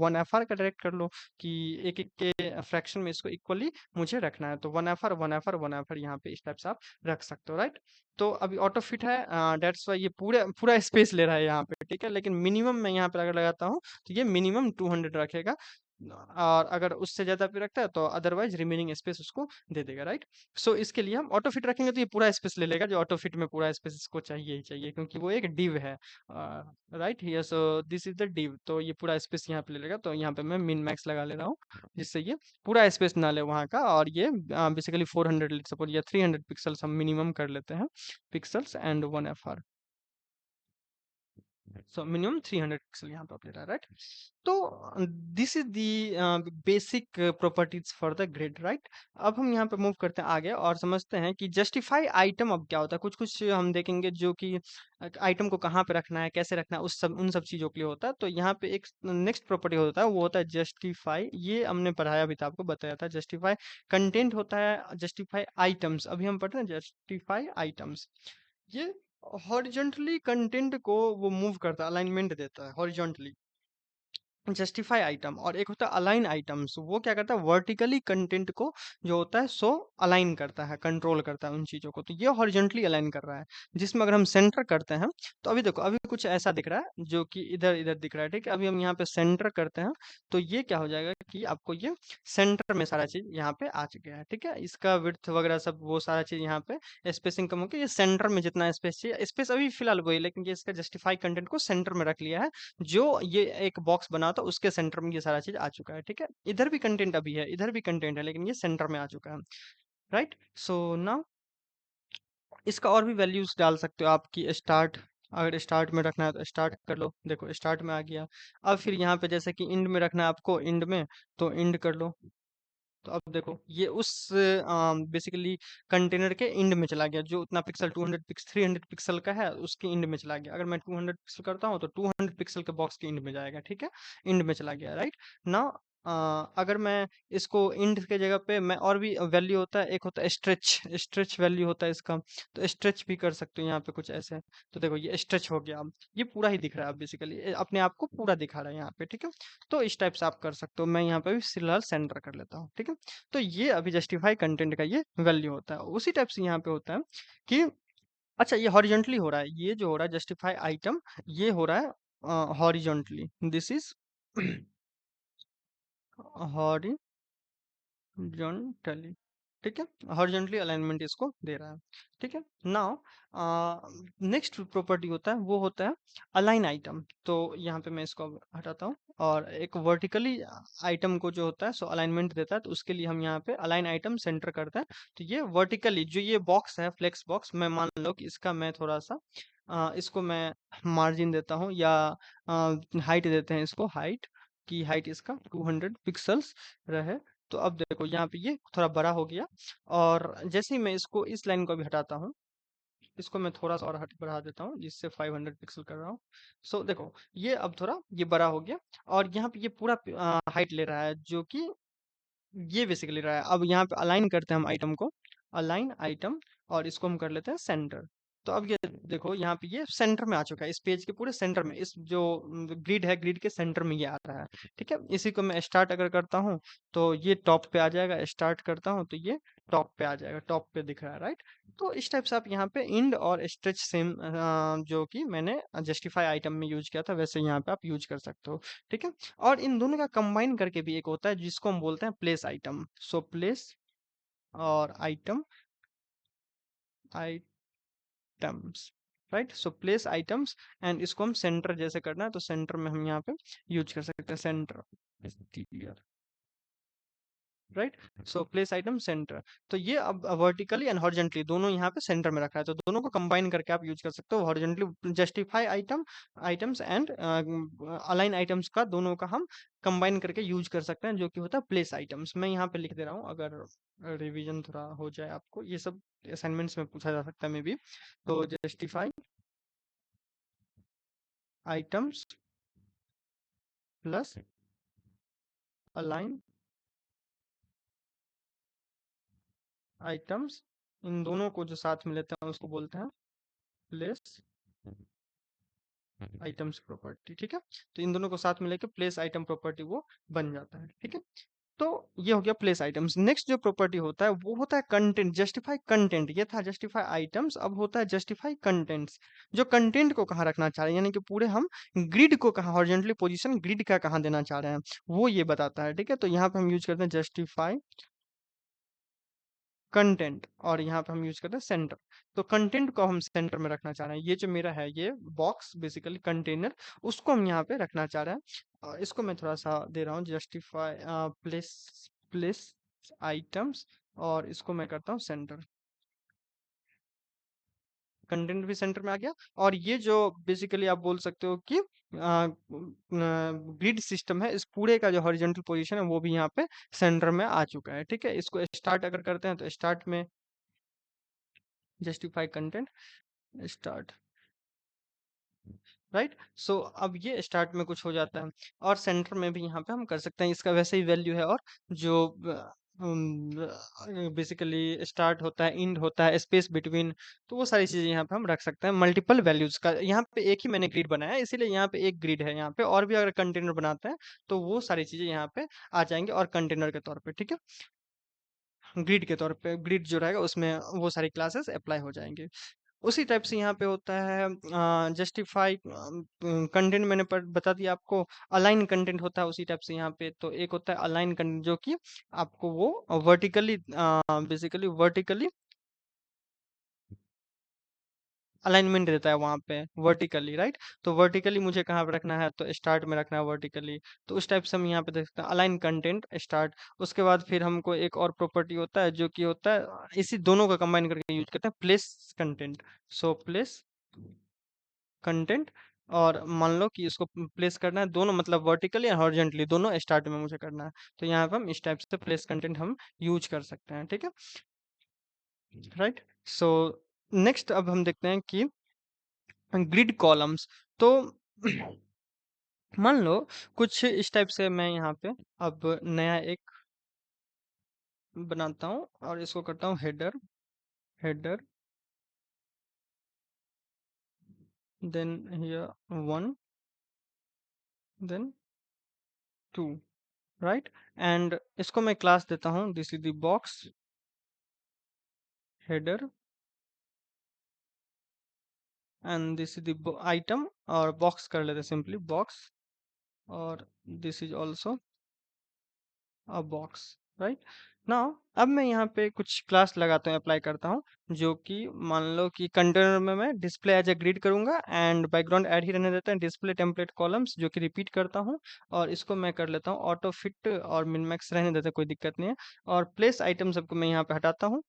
1 FR का डायरेक्ट कर लो कि एक एक के फ्रैक्शन में इसको इक्वली मुझे रखना है, तो 1 FR 1 FR 1 FR यहाँ पे इस टाइप से आप रख सकते हो, राइट। तो अभी ऑटो फिट है, डेट्स वाई ये पूरा पूरा स्पेस ले रहा है यहाँ पे, ठीक है। लेकिन मिनिमम मैं यहाँ पे अगर लगाता हूँ तो ये मिनिमम 200 रखेगा, और अगर उससे ज्यादा भी रखता है तो अदरवाइज रिमेनिंग स्पेस उसको दे देगा, राइट। सो इसके लिए हम ऑटो फिट रखेंगे तो ये पूरा स्पेस ले लेगा, जो ऑटो फिट में पूरा स्पेस इसको चाहिए ही चाहिए, क्योंकि वो एक डिव है, राइट। ये सो दिस इज द डिव, तो ये पूरा स्पेस यहाँ पे ले लेगा। तो यहाँ पे मैं मिन मैक्स लगा ले रहा हूँ, जिससे ये पूरा स्पेस ना ले वहाँ का, और ये बेसिकली 400 सपोज या 300 पिक्सल्स हम मिनिमम कर लेते हैं, pixels and 1 FR। So minimum 300 pixel यहाँ पे आप ले रहा है, राइट। तो this is the basic properties for the grid, right. अब हम यहाँ पे मूव करते हैं आगे और समझते हैं कि जस्टिफाई आइटम अब क्या होता है। कुछ कुछ हम देखेंगे जो कि आइटम को कहाँ पे रखना है, कैसे रखना है, उन सब चीजों के लिए होता है। तो यहाँ पे एक नेक्स्ट प्रॉपर्टी होता है, वो होता है जस्टिफाई। ये हमने पढ़ाया भी था, आपको बताया था। जस्टिफाई कंटेंट होता है, जस्टिफाई आइटम्स अभी हम पढ़ रहे हैं। जस्टिफाई आइटम्स ये हॉरिजॉन्टली कंटेंट को वो मूव करता है, अलाइनमेंट देता है हॉरिजॉन्टली, जस्टिफाई आइटम। और एक होता है अलाइन आइटम्स, वो क्या करता है, वर्टिकली कंटेंट को जो होता है सो अलाइन करता है, कंट्रोल करता है उन चीजों को। तो ये हॉरिजॉन्टली अलाइन कर रहा है, जिसमें अगर हम सेंटर करते हैं तो अभी देखो, अभी कुछ ऐसा दिख रहा है जो कि इधर इधर दिख रहा है, ठीक है। अभी हम यहाँ पे सेंटर करते हैं तो ये क्या हो जाएगा कि आपको ये सेंटर में सारा चीज यहाँ पे आ चुका है, ठीक है। इसका विड्थ वगैरह सब वो सारा चीज यहाँ पे स्पेसिंग कम होकर ये सेंटर में जितना स्पेस चाहिए, स्पेस अभी फिलहाल वही, लेकिन ये इसका जस्टिफाई कंटेंट को सेंटर में रख लिया है। जो ये एक बॉक्स बना था उसके सेंटर में ये सारा चीज आ चुका है, ठीक है। इधर भी कंटेंट अभी है, इधर भी कंटेंट है, लेकिन ये सेंटर में आ चुका है, राइट। सो नाउ इसका और भी वैल्यूज डाल सकते हो आप कि स्टार्ट, अगर स्टार्ट में रखना है तो स्टार्ट कर लो, देखो स्टार्ट में आ गया। अब फिर यहाँ पे जैसे कि इंड में रखना है आपको, इंड में तो इंड कर लो। तो अब देखो ये उस बेसिकली कंटेनर के इंड में चला गया, जो उतना पिक्सल 300 पिक्सल का है उसके इंड में चला गया। अगर मैं 200 पिक्सल करता हूँ तो 200 पिक्सल के बॉक्स के इंड में जाएगा, ठीक है। इंड में चला गया, राइट ना। अगर मैं इसको इंड के जगह पे मैं और भी वैल्यू होता है, एक होता है स्ट्रेच, स्ट्रेच वैल्यू होता है इसका। तो स्ट्रेच भी कर सकते हो यहाँ पे कुछ ऐसे। तो देखो ये स्ट्रेच हो गया, अब ये पूरा ही दिख रहा है, बेसिकली अपने आप को पूरा दिखा रहा है यहाँ पे, ठीक है। तो इस टाइप से आप कर सकते हो। मैं यहाँ पे भी फिलहाल सेंटर कर लेता हूँ, ठीक है। तो ये अभी जस्टिफाई कंटेंट का ये वैल्यू होता है। उसी टाइप से यहाँ पे होता है कि अच्छा ये हॉरिजॉन्टली हो रहा है, ये जो हो रहा है जस्टिफाई आइटम, ये हो रहा है हॉरिजॉन्टली, दिस इज हॉरिजॉन्टली, ठीक है। हॉरिजॉन्टली अलाइनमेंट इसको दे रहा है, ठीक है। नाउ नेक्स्ट प्रॉपर्टी होता है वो होता है अलाइन आइटम। तो यहाँ पे मैं इसको अब हटाता हूँ, और एक वर्टिकली आइटम को जो होता है सो अलाइनमेंट देता है, तो उसके लिए हम यहाँ पे अलाइन आइटम सेंटर करते हैं। तो ये वर्टिकली जो ये बॉक्स है, फ्लेक्स बॉक्स, मैं मान लो कि इसका मैं थोड़ा सा इसको मैं मार्जिन देता हूँ, या हाइट देते हैं इसको, हाइट की हाइट इसका 200 पिक्सल्स रहे। तो अब देखो यहाँ पे ये थोड़ा बड़ा हो गया, और जैसे ही मैं इसको इस लाइन को भी हटाता हूँ, इसको मैं थोड़ा सा और हट बढ़ा देता हूँ, जिससे 500 पिक्सल कर रहा हूँ। सो देखो ये अब थोड़ा ये बड़ा हो गया, और यहाँ पे ये पूरा हाइट ले रहा है, जो कि ये बेसिकली रहा है। अब यहाँ पे अलाइन करते हैं हम आइटम को, अलाइन आइटम, और इसको हम कर लेते हैं सेंटर। तो अब ये देखो यहाँ पे ये सेंटर में आ चुका है, इस पेज के पूरे सेंटर में, इस जो ग्रिड है, ग्रिड के सेंटर में ये आ रहा है, ठीक है। इसी को मैं स्टार्ट अगर करता हूँ तो ये टॉप पे आ जाएगा, स्टार्ट करता हूँ तो ये टॉप पे आ जाएगा, टॉप पे दिख रहा है, राइट। तो इस टाइप से आप यहाँ पे इंड और स्ट्रेच सेम जो कि मैंने जस्टिफाई आइटम में यूज किया था, वैसे यहाँ पे आप यूज कर सकते हो, ठीक है। और इन दोनों का कंबाइन करके भी एक होता है जिसको हम बोलते हैं प्लेस आइटम। सो प्लेस और item, items, right. So place items, and इसको हम सेंटर जैसे करना है तो सेंटर में हम यहाँ पे यूज कर सकते हैं, centre, right. So place item centre. तो ये अब वर्टिकली एंड हॉरिजॉन्टली दोनों यहाँ पे सेंटर में रखा है, तो दोनों को कंबाइन करके आप यूज कर सकते हो। Horizontally justify item, items and align items का दोनों का हम कंबाइन करके यूज कर सकते हैं, जो कि होता है प्लेस आइटम्स। मैं यहाँ पे लिख दे रहा हूँ, अगर रिवीजन थोड़ा हो जाए आपको, ये सब असाइनमेंट्स में पूछा जा सकता है मे बी। तो justify items plus align items, इन दोनों को जो साथ में लेते हैं उसको बोलते हैं प्लेस आइटम्स प्रॉपर्टी। ठीक है, तो इन दोनों को साथ में लेके प्लेस आइटम प्रॉपर्टी वो बन जाता है। ठीक है, तो ये हो गया प्लेस आइटम्स। नेक्स्ट जो प्रॉपर्टी होता है वो होता है कंटेंट, जस्टिफाई कंटेंट। ये था जस्टिफाई आइटम्स, अब होता है जस्टिफाई कंटेंट्स। जो कंटेंट को कहाँ रखना चाह रहे हैं, यानी कि पूरे हम ग्रिड को कहाँ, हॉरिजॉन्टली पोजीशन ग्रिड का कहाँ देना चाह रहे हैं, वो ये बताता है। ठीक है, तो यहाँ पे हम यूज करते हैं जस्टिफाई कंटेंट, और यहाँ पे हम यूज करते हैं सेंटर। तो कंटेंट को हम सेंटर में रखना चाह रहे हैं। ये जो मेरा है ये बॉक्स बेसिकली कंटेनर, उसको हम यहाँ पे रखना चाह रहे हैं। इसको मैं थोड़ा सा दे रहा हूँ जस्टिफाई प्लेस प्लेस आइटम्स, और इसको मैं करता हूँ सेंटर। कंटेंट भी सेंटर में आ गया, और ये जो बेसिकली आप बोल सकते हो कि ग्रिड सिस्टम है, इस पूरे का जो हॉरिजॉन्टल पोजीशन है वो भी यहाँ पे सेंटर में आ चुका है। ठीक है, इसको स्टार्ट अगर करते हैं तो स्टार्ट में जस्टिफाई कंटेंट स्टार्ट, राइट। सो अब ये स्टार्ट में कुछ हो जाता है, और सेंटर में भी यहाँ पे हम कर सकते हैं, इसका वैसे ही वैल्यू है। और जो बेसिकली स्टार्ट होता है, इंड होता है, स्पेस बिटवीन, तो वो सारी चीजें यहाँ पे हम रख सकते हैं। मल्टीपल वैल्यूज का यहाँ पे एक ही मैंने ग्रिड बनाया है, इसीलिए यहाँ पे एक ग्रिड है। यहाँ पे और भी अगर कंटेनर बनाते हैं तो वो सारी चीजें यहाँ पे आ जाएंगे, और कंटेनर के तौर पे। ठीक है, ग्रिड के तौर पे ग्रिड जो रहेगा उसमें वो सारी क्लासेस अप्लाई हो जाएंगे। उसी टाइप से यहाँ पे होता है जस्टिफाई कंटेंट, मैंने बता दिया आपको। अलाइन कंटेंट होता है उसी टाइप से यहाँ पे। तो एक होता है अलाइन कंटेंट, जो कि आपको वो वर्टिकली बेसिकली वर्टिकली अलाइनमेंट देता है वहाँ पे वर्टिकली, राइट। तो वर्टिकली मुझे कहाँ पे रखना है, तो स्टार्ट में रखना है वर्टिकली। तो उस टाइप से हम यहाँ पे देख सकते हैं अलाइन कंटेंट स्टार्ट। उसके बाद फिर हमको एक और प्रॉपर्टी होता है जो कि होता है, इसी दोनों का कंबाइन करके यूज करते हैं, place content. So place content, और मान लो कि इसको प्लेस करना है दोनों, मतलब वर्टिकली और हॉरिजॉन्टली दोनों स्टार्ट में मुझे करना है। तो यहाँ पे हम इस टाइप से प्लेस कंटेंट हम यूज कर सकते हैं। ठीक है, राइट। सो नेक्स्ट अब हम देखते हैं कि ग्रिड कॉलम्स। तो मान लो कुछ इस टाइप से मैं यहाँ पे अब नया एक बनाता हूँ, और इसको करता हूँ header, header, then here 1, then 2, right. And इसको मैं क्लास देता हूँ, this is the box header, and this is the item, और बॉक्स कर लेते सिंपली बॉक्स, और this is also a box, right. Now अब मैं यहाँ पे कुछ क्लास लगाता हूँ, अप्लाई करता हूँ, जो कि मान लो कि कंटेनर में मैं डिस्प्ले एज ए ग्रिड करूंगा, एंड बैकग्राउंड ऐड ही रहने देता है, डिस्प्ले टेम्पलेट कॉलम्स जो कि रिपीट करता हूँ। और इसको मैं कर लेता हूँ ऑटो फिट, और मिनमैक्स रहने देता है, कोई दिक्कत नहीं है। और प्लेस आइटम सबको मैं यहाँ पे हटाता हूँ,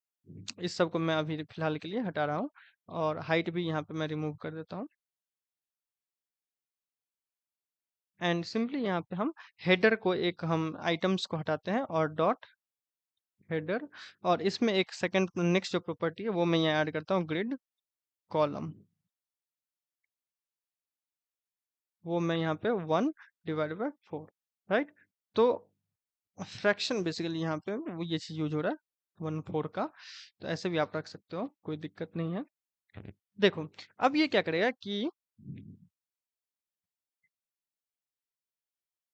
इस सबको मैं अभी फिलहाल के लिए हटा रहा हूँ। और हाइट भी यहाँ पे मैं रिमूव कर देता हूँ, एंड सिंपली यहाँ पे हम हेडर को, एक हम आइटम्स को हटाते हैं, और डॉट हेडर, और इसमें एक सेकंड नेक्स्ट जो प्रॉपर्टी है वो मैं यहाँ ऐड करता हूँ, ग्रिड कॉलम। वो मैं यहाँ पे 1/4, राइट। तो फ्रैक्शन बेसिकली यहाँ पे वो ये चीज यूज हो रहा है 1/4 का। तो ऐसे भी आप रख सकते हो, कोई दिक्कत नहीं है। देखो अब ये क्या करेगा कि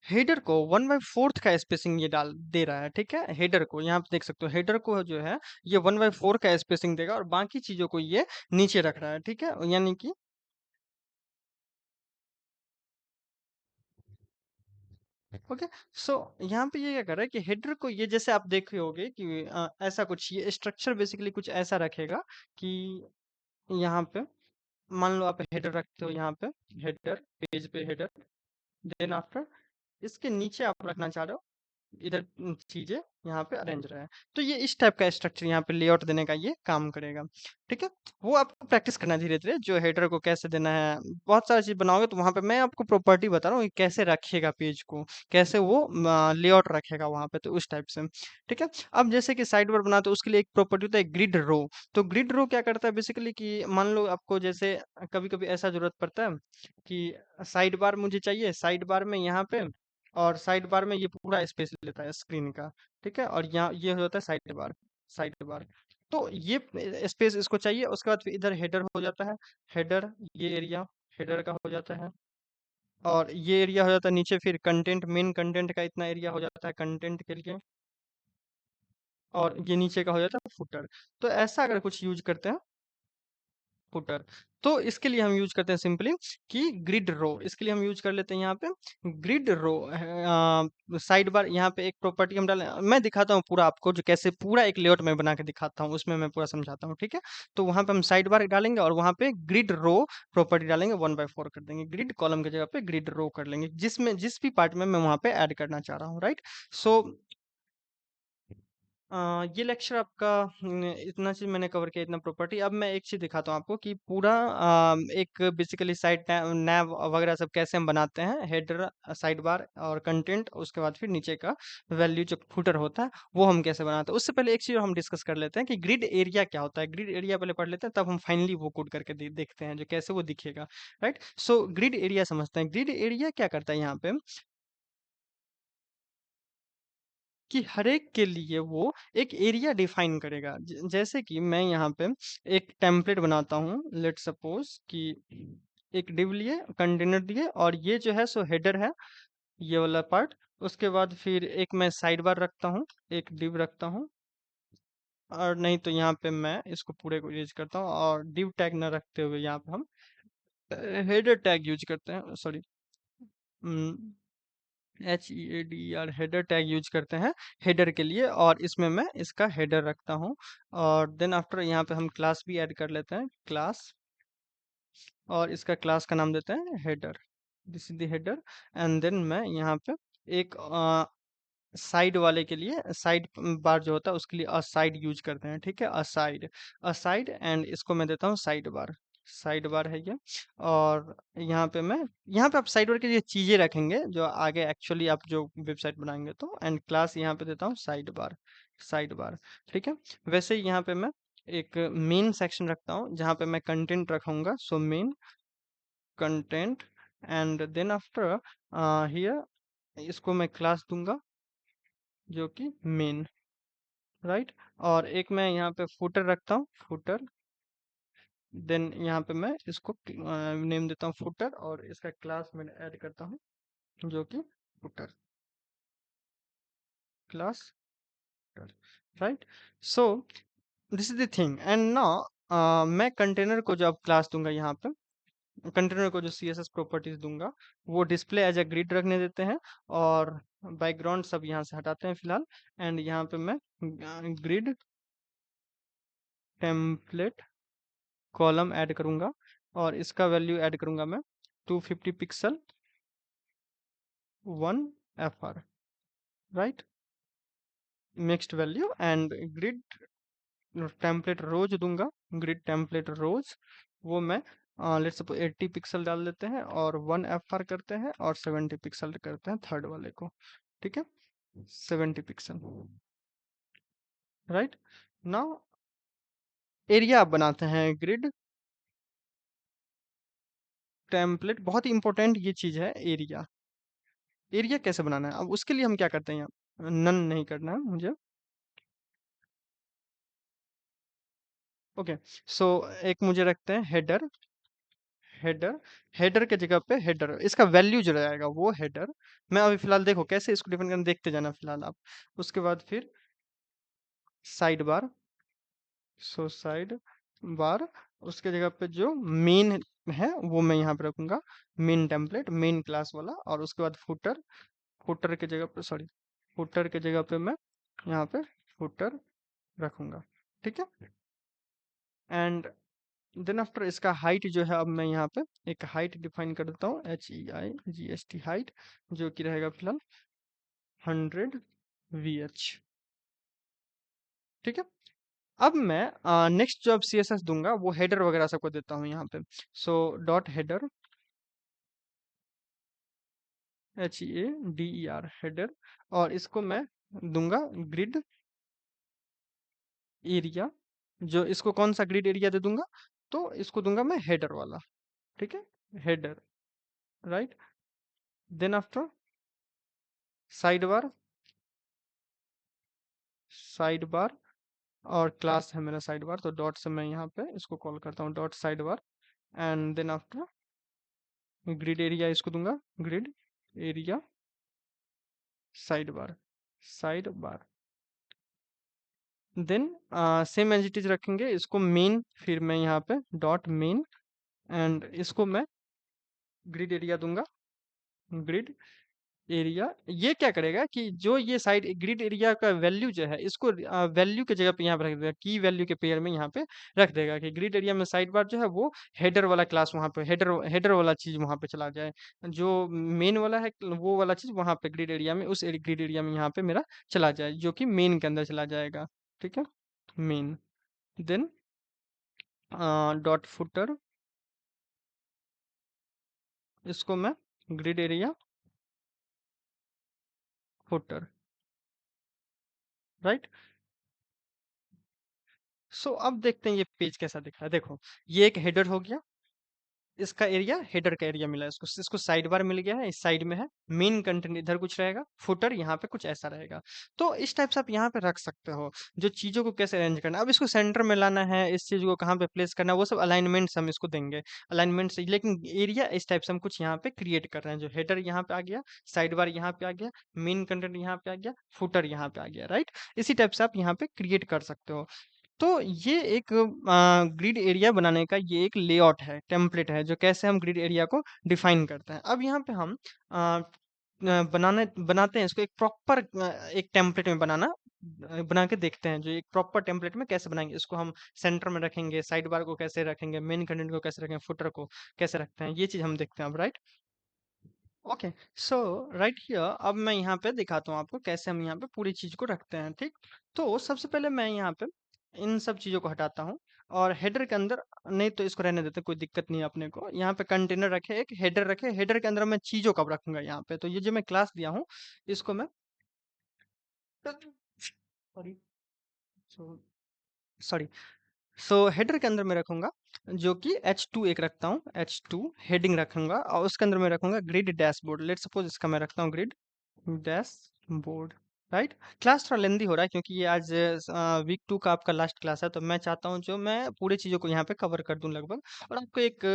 हेडर को 1/4 का स्पेसिंग ये डाल दे रहा है। ठीक है, हेडर को यहाँ पे देख सकते हो, हेडर को जो है ये 1/4 का स्पेसिंग देगा, और बाकी चीजों को ये नीचे रख रहा है। ठीक है, यानी कि ओके। सो यहाँ पे ये क्या कर रहा है कि हेडर को, ये जैसे आप देखे होगे कि ऐसा कुछ ये स्ट्रक्चर बेसिकली कुछ ऐसा रखेगा कि यहाँ पे मान लो आप हेडर रखते हो, यहाँ पे हेडर, पेज पे हेडर, देन आफ्टर इसके नीचे आप रखना चाह रहे हो इधर चीजें यहाँ पे अरेंज रहे हैं। तो ये इस टाइप का स्ट्रक्चर यहाँ पे लेआउट देने का ये काम करेगा। ठीक है, वो आपको प्रैक्टिस करना धीरे धीरे, जो हेडर को कैसे देना है। बहुत सारी चीज बनाओगे तो वहां पे मैं आपको प्रॉपर्टी बता रहा हूँ कि कैसे रखेगा पेज को, कैसे वो लेआउट रखेगा वहां पे, तो उस टाइप से। ठीक है, अब जैसे कि साइड बार बनाते हो उसके लिए एक प्रॉपर्टी होता है ग्रिड रो। तो ग्रिड रो क्या करता है बेसिकली कि मान लो आपको जैसे कभी कभी ऐसा जरूरत पड़ता है कि साइड बार मुझे चाहिए, साइड बार में यहाँ पे, और साइड बार में ये पूरा स्पेस लेता है स्क्रीन का। ठीक है, और यहाँ ये होता है साइड बार, साइड बार। तो ये स्पेस इसको चाहिए, उसके बाद फिर इधर हेडर हो जाता है। हेडर, ये एरिया हेडर का हो जाता है, और ये एरिया हो जाता है नीचे, फिर कंटेंट, मेन कंटेंट का इतना एरिया हो जाता है कंटेंट के लिए, और ये नीचे का हो जाता है फुटर। तो ऐसा अगर कुछ यूज करते हैं फुटर, तो इसके लिए हम यूज करते हैं सिंपली कि ग्रिड रो। इसके लिए हम यूज कर लेते हैं यहाँ पे ग्रिड रो। साइड बार यहाँ पे एक प्रॉपर्टी हम डालें, मैं दिखाता हूँ पूरा आपको, जो कैसे पूरा एक लेआउट में बना के दिखाता हूँ, उसमें मैं पूरा समझाता हूँ, ठीक है। तो वहां पे हम साइड बार डालेंगे और वहां पे ग्रिड रो प्रॉपर्टी डालेंगे, 1/4 कर देंगे, ग्रिड कॉलम की जगह पे ग्रिड रो कर लेंगे, जिसमें जिस भी पार्ट में मैं वहां पे ऐड करना चाह रहा हूँ, राइट। सो ये लेक्चर आपका इतना चीज मैंने कवर किया, इतना प्रॉपर्टी। अब मैं एक चीज दिखाता हूँ आपको कि पूरा एक बेसिकली साइड नैव वगैरह सब कैसे हम बनाते हैं, हेडर, साइड बार और कंटेंट, उसके बाद फिर नीचे का वैल्यू जो फुटर होता है वो हम कैसे बनाते हैं। उससे पहले एक चीज हम डिस्कस कर लेते हैं कि ग्रिड एरिया क्या होता है। ग्रिड एरिया पहले पढ़ लेते हैं, तब हम फाइनली वो कोड करके देखते हैं जो कैसे वो दिखेगा, राइट। सो ग्रिड एरिया समझते हैं। ग्रिड एरिया क्या करता है यहाँ पे कि हर एक के लिए वो एक एरिया डिफाइन करेगा। जैसे कि मैं यहाँ पे एक टेम्पलेट बनाता हूँ, लेट सपोज कि एक डिव लिए, कंटेनर दिए, और ये जो है सो हेडर है, ये वाला पार्ट। उसके बाद फिर एक मैं साइड बार रखता हूँ, एक डिव रखता हूँ, और नहीं तो यहाँ पे मैं इसको पूरे को यूज करता हूँ, और डिव टैग न रखते हुए यहाँ पे हम हेडर टैग यूज करते हैं, sorry, HEADER header tag use करते हैं हेडर के लिए, और इसमें मैं इसका हेडर रखता हूँ। और देन आफ्टर यहाँ पे हम क्लास भी ऐड कर लेते हैं, क्लास, और इसका क्लास का नाम देते हैं header, this is the header. And then मैं यहाँ पे एक साइड वाले के लिए, साइड बार जो होता है उसके लिए असाइड यूज करते हैं, ठीक है, असाइड, असाइड, एंड इसको मैं देता हूँ साइड बार, साइड बार है ये। और यहाँ पे मैं, यहाँ पे आप साइड बार के लिए चीजें रखेंगे जो आगे एक्चुअली आप जो वेबसाइट बनाएंगे तो, एंड क्लास यहाँ पे देता हूँ साइड बार, साइड बार, ठीक है। वैसे ही यहाँ पे मैं एक मेन सेक्शन रखता हूँ जहाँ पे मैं कंटेंट रखूंगा, so main content, and then after here इसको मैं क्लास दूंगा जो कि मेन, राइट। और एक मैं यहाँ पे फुटर रखता हूँ, फुटर, देन यहाँ पे मैं इसको नेम देता हूँ फुटर, और इसका क्लास मैं ऐड करता हूँ जो कि footer, class footer, right. So this is the thing, and now मैं कंटेनर को जो अब क्लास दूंगा यहाँ पे, कंटेनर को जो CSS प्रॉपर्टीज दूंगा वो डिस्प्ले एज अ ग्रिड रखने देते हैं, और बैकग्राउंड सब यहाँ से हटाते हैं फिलहाल। एंड यहाँ पे मैं ग्रिड टेम्पलेट कॉलम ऐड करूंगा, और इसका वैल्यू ऐड करूंगा मैं 250 pixel 1 FR, right, mixed value. And grid template rows दूंगा, ग्रिड टेम्पलेट रोज, वो मैं लेट्स सपोज 80 पिक्सल डाल देते हैं, और 1 FR करते हैं, और 70 पिक्सल करते हैं थर्ड वाले को, ठीक है, 70 पिक्सल, राइट। नाउ एरिया आप बनाते हैं, ग्रिड टेम्पलेट, बहुत ही इंपॉर्टेंट ये चीज है एरिया। एरिया कैसे बनाना है, अब उसके लिए हम क्या करते हैं, यहाँ नन नहीं करना है मुझे, ओके। सो एक मुझे रखते हैं हेडर, हेडर, हेडर के जगह पे हेडर, इसका वैल्यू जो रहेगा वो हेडर। मैं अभी फिलहाल देखो कैसे इसको डिफाइन करना, देखते जाना फिलहाल आप। उसके बाद फिर side bar, so side bar, उसके जगह पे जो मेन है वो मैं यहाँ पे रखूंगा, मेन टेम्पलेट, मेन क्लास वाला। और उसके बाद फुटर, फुटर के जगह पे, सॉरी, फुटर के जगह पे मैं यहाँ पे फुटर रखूंगा, ठीक है। एंड देन आफ्टर इसका हाइट जो है, अब मैं यहाँ पे एक हाइट डिफाइन कर देता हूँ, HEIGST हाइट, जो कि रहेगा फिलहाल 100 VH, ठीक है। अब मैं नेक्स्ट जो अब CSS दूंगा वो हेडर वगैरह सबको देता हूँ यहाँ पे। So dot header, HEADER header, और इसको मैं दूंगा ग्रिड एरिया, जो इसको कौन सा ग्रिड एरिया दे दूंगा, तो इसको दूंगा मैं हेडर वाला, ठीक है, header, right. Then after sidebar, sidebar, और क्लास है मेरा साइड बार, तो डॉट से मैं यहाँ पे इसको कॉल करता हूँ, dot sidebar. And then after grid area इसको दूंगा, grid area sidebar, sidebar. Then same as it is रखेंगे इसको मेन, फिर मैं यहाँ पे डॉट मेन, एंड इसको मैं ग्रिड एरिया दूंगा, ग्रिड एरिया। ये क्या करेगा कि जो ये साइड ग्रिड एरिया का वैल्यू जो है, इसको वैल्यू के जगह पे यहाँ पे रख देगा, की वैल्यू के पेयर में यहाँ पे रख देगा कि ग्रिड एरिया में साइड बार जो है वो हेडर वाला क्लास, वहाँ पे हेडर हेडर वाला चीज वहाँ पे चला जाए, जो मेन वाला है वो वाला चीज वहाँ पे ग्रिड एरिया में, उस ग्रिड एरिया में यहाँ पे मेरा चला जाए, जो कि मेन के अंदर चला जाएगा। ठीक है, मेन। देन डॉट फुटर, इसको मैं ग्रिड एरिया फुटर, राइट। सो अब देखते हैं ये पेज कैसा दिख रहा है। देखो, ये एक हेडर हो गया, इसका एरिया हेडर का एरिया मिला है, इसको इसको साइड बार मिल गया है, इस साइड में है। मेन कंटेंट इधर कुछ रहेगा, फुटर यहाँ पे कुछ ऐसा रहेगा। तो इस टाइप से आप यहाँ पे रख सकते हो, जो चीजों को कैसे अरेंज करना है। अब इसको सेंटर में लाना है, इस चीज को कहाँ पे प्लेस करना है, वो सब अलाइनमेंट्स हम इसको देंगे, अलाइनमेंट से। लेकिन एरिया इस टाइप से हम कुछ यहाँ पे क्रिएट कर रहे हैं, जो हेडर यहाँ पे आ गया, साइड बार यहाँ पे आ गया, मेन कंटेंट यहाँ पे आ गया, फुटर यहाँ पे आ गया, राइट। इसी टाइप से आप यहाँ पे क्रिएट कर सकते हो। तो ये एक ग्रिड एरिया बनाने का ये एक लेआउट है, टेम्पलेट है, जो कैसे हम ग्रिड एरिया को डिफाइन करते हैं। अब यहाँ पे हम बनाते हैं इसको एक प्रॉपर एक टेम्पलेट में बना के देखते हैं, जो एक प्रॉपर टेम्पलेट में कैसे बनाएंगे। इसको हम सेंटर में रखेंगे, साइड बार को कैसे रखेंगे, मेन कंटेंट को कैसे रखेंगे, फुटर को कैसे रखते हैं, ये चीज हम देखते हैं अब, right. Okay, so right here अब मैं यहाँ पे दिखाता हूँ आपको कैसे हम यहाँ पे पूरी चीज को रखते हैं, ठीक। तो सबसे पहले मैं यहाँ पे इन सब चीजों को हटाता हूँ, और हेडर के अंदर, नहीं तो इसको रहने देते, कोई दिक्कत नहीं है अपने को। यहाँ पे कंटेनर रखे, एक हेडर रखे, हेडर के अंदर मैं चीजों का रखूंगा यहाँ पे। तो ये जो मैं क्लास दिया हूँ, इसको मैं सॉरी सॉरी सो हेडर के अंदर मैं रखूंगा, जो कि H2 एक रखता हूँ, H2 हेडिंग रखूंगा, और उसके अंदर मैं रखूंगा ग्रिड डैशबोर्ड। लेट सपोज इसका मैं रखता हूँ ग्रिड डैशबोर्ड, राइट। क्लास थोड़ा लेंदी हो रहा है, क्योंकि ये आज वीक 2 का आपका लास्ट क्लास है, तो मैं चाहता हूँ जो मैं पूरी चीज़ों को यहाँ पे कवर कर दूं लगभग, और आपको एक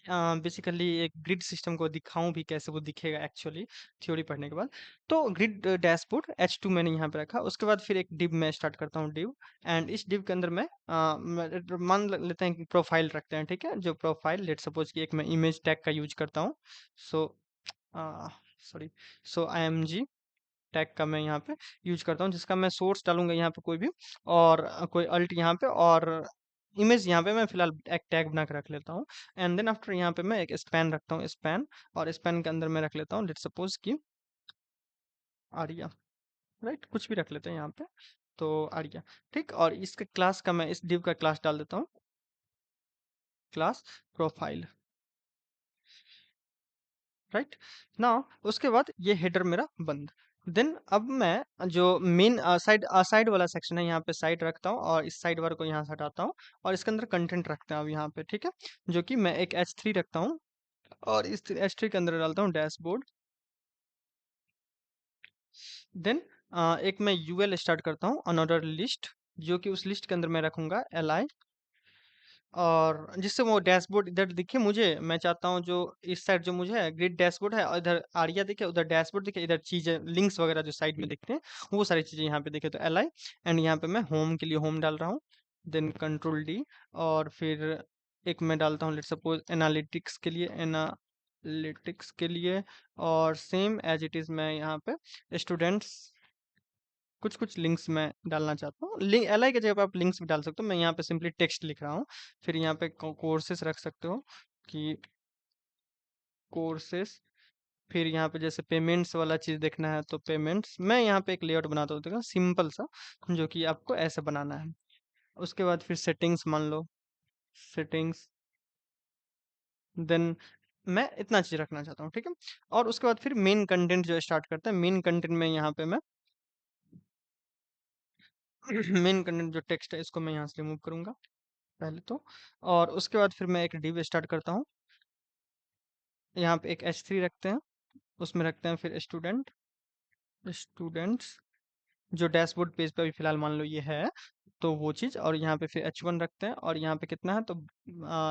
बेसिकली एक ग्रिड सिस्टम को दिखाऊं भी कैसे वो दिखेगा एक्चुअली, थ्योरी पढ़ने के बाद। तो ग्रिड डैशबोर्ड H2 मैंने यहाँ पे रखा। उसके बाद फिर एक डिव मैं स्टार्ट करता हूँ, डिव। एंड इस डिव के अंदर मैं लेते हैं कि प्रोफाइल रखते हैं, ठीक है। जो प्रोफाइल, लेट सपोज कि एक मैं इमेज टैग का यूज करता हूँ, so sorry so IMG tag का मैं यहाँ पे यूज करता हूँ, जिसका मैं सोर्स डालूंगा यहाँ पे कोई भी, और कोई अल्ट यहाँ पे, और इमेज यहाँ पे मैं फिलहाल एक टैग बना के रख लेता हूँ। एंड देन आफ्टर यहाँ पे मैं एक स्पैन रखता हूँ, स्पैन, और स्पैन के अंदर मैं रख लेता हूँ, लेट सपोज कि आर्या, राइट, कुछ भी रख लेते हैं यहाँ पे, तो आर्या, ठीक। और इसके क्लास का मैं इस डिव का क्लास डाल देता हूँ, क्लास प्रोफाइल, राइट ना। उसके बाद ये हेडर मेरा बंद। देन अब मैं जो मेन साइड वाला सेक्शन है, यहाँ पे साइड रखता हूँ, और इस साइड बार को यहाँ से हटाता हूँ, और इसके अंदर कंटेंट रखते हैं अब यहाँ पे, ठीक है। जो कि मैं एक H3 रखता हूँ, और इस H3 के अंदर डालता हूँ डैशबोर्ड। देन एक मैं UL स्टार्ट करता हूँ, अनऑर्डर लिस्ट, जो कि उस लिस्ट के अंदर मैं रखूंगा LI, और जिससे वो डैशबोर्ड इधर दिखे मुझे। मैं चाहता हूँ जो इस साइड जो मुझे है ग्रिड डैशबोर्ड है, और इधर आरिया दिखे, उधर डैशबोर्ड दिखे, इधर चीजें लिंक्स वगैरह जो साइड में दिखते हैं, वो सारी चीजें यहाँ पे दिखे, तो LI। एंड यहाँ पे मैं होम के लिए होम डाल रहा हूँ, देन कंट्रोल D, और फिर एक मैं डालता हूँ लेट सपोज एनालिटिक्स के लिए, और सेम एज इट इज मैं यहाँ पे स्टूडेंट्स, कुछ कुछ लिंक्स मैं डालना चाहता हूँ। लिंक LI की जगह पे आप लिंक्स भी डाल सकते हो, मैं यहाँ पे सिंपली टेक्स्ट लिख रहा हूँ। फिर यहाँ पे कोर्सेस रख सकते हो कि कोर्सेस। फिर यहाँ पे जैसे पेमेंट्स वाला चीज देखना है, तो पेमेंट्स मैं यहाँ पे एक लेआउट बनाता हूँ, देखो सिंपल सा, जो कि आपको ऐसे बनाना है। उसके बाद फिर सेटिंग्स मान लो, सेटिंग्स, देन मैं इतना चीज रखना चाहता हूँ, ठीक है। और उसके बाद फिर मेन कंटेंट जो स्टार्ट करते हैं, मेन कंटेंट में यहाँ पे मैं मेन कंटेंट जो टेक्स्ट है, इसको मैं यहाँ से रिमूव करूंगा पहले तो। और उसके बाद फिर मैं एक डिव स्टार्ट करता हूँ, यहाँ पे एक H3 रखते हैं, उसमें रखते हैं फिर स्टूडेंट्स, जो डैशबोर्ड पेज पे अभी फिलहाल मान लो ये है। तो वो चीज़, और यहाँ पे फिर H1 रखते हैं, और यहाँ पे कितना है तो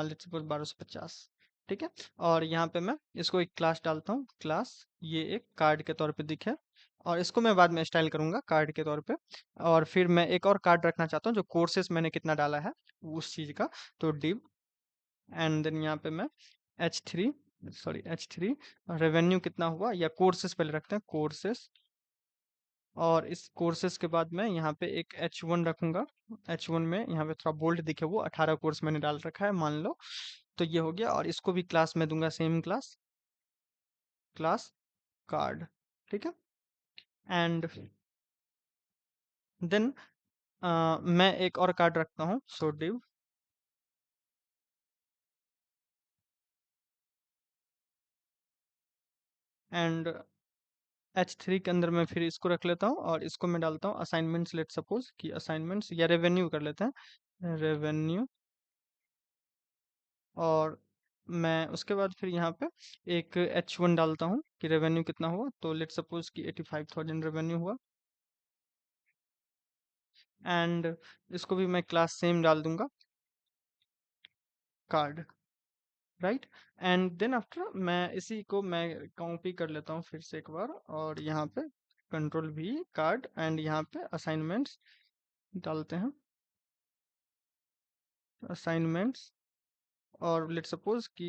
लेट्स सपोज 1250। ठीक है, और यहाँ पे मैं इसको एक क्लास डालता हूँ, क्लास ये एक कार्ड के तौर पे दिखे, और इसको मैं बाद में स्टाइल करूंगा कार्ड के तौर पे। और फिर मैं एक और कार्ड रखना चाहता हूँ जो कोर्सेस मैंने कितना डाला है उस चीज़ का, तो div, एंड देन यहाँ पे मैं H3, सॉरी H3 रेवेन्यू कितना हुआ, या कोर्सेस पहले रखते हैं, कोर्सेस, और इस कोर्सेस के बाद मैं यहाँ पे एक H1 रखूंगा। H1 में यहाँ पे थोड़ा बोल्ड दिखे, वो 18 कोर्स मैंने डाल रखा है मान लो। तो ये हो गया, और इसको भी क्लास में दूंगा, सेम क्लास, क्लास कार्ड। ठीक है, एंड देन मैं एक और कार्ड रखता हूँ, सो div, एंड H3 के अंदर मैं फिर इसको रख लेता हूँ, और इसको मैं डालता हूँ असाइनमेंट्स, लेट सपोज कि असाइनमेंट्स, या रेवेन्यू कर लेते हैं, रेवेन्यू। और मैं उसके बाद फिर यहाँ पे एक H1 डालता हूँ कि रेवेन्यू कितना हुआ, तो लेट सपोज कि 85,000 रेवेन्यू हुआ, एंड इसको भी मैं क्लास सेम डाल दूंगा, card, right. And then after मैं इसी को मैं कॉपी कर लेता हूँ फिर से एक बार, और यहाँ पे Ctrl+V, कार्ड, एंड यहाँ पे असाइनमेंट्स डालते हैं, असाइनमेंट्स, और लेट सपोज कि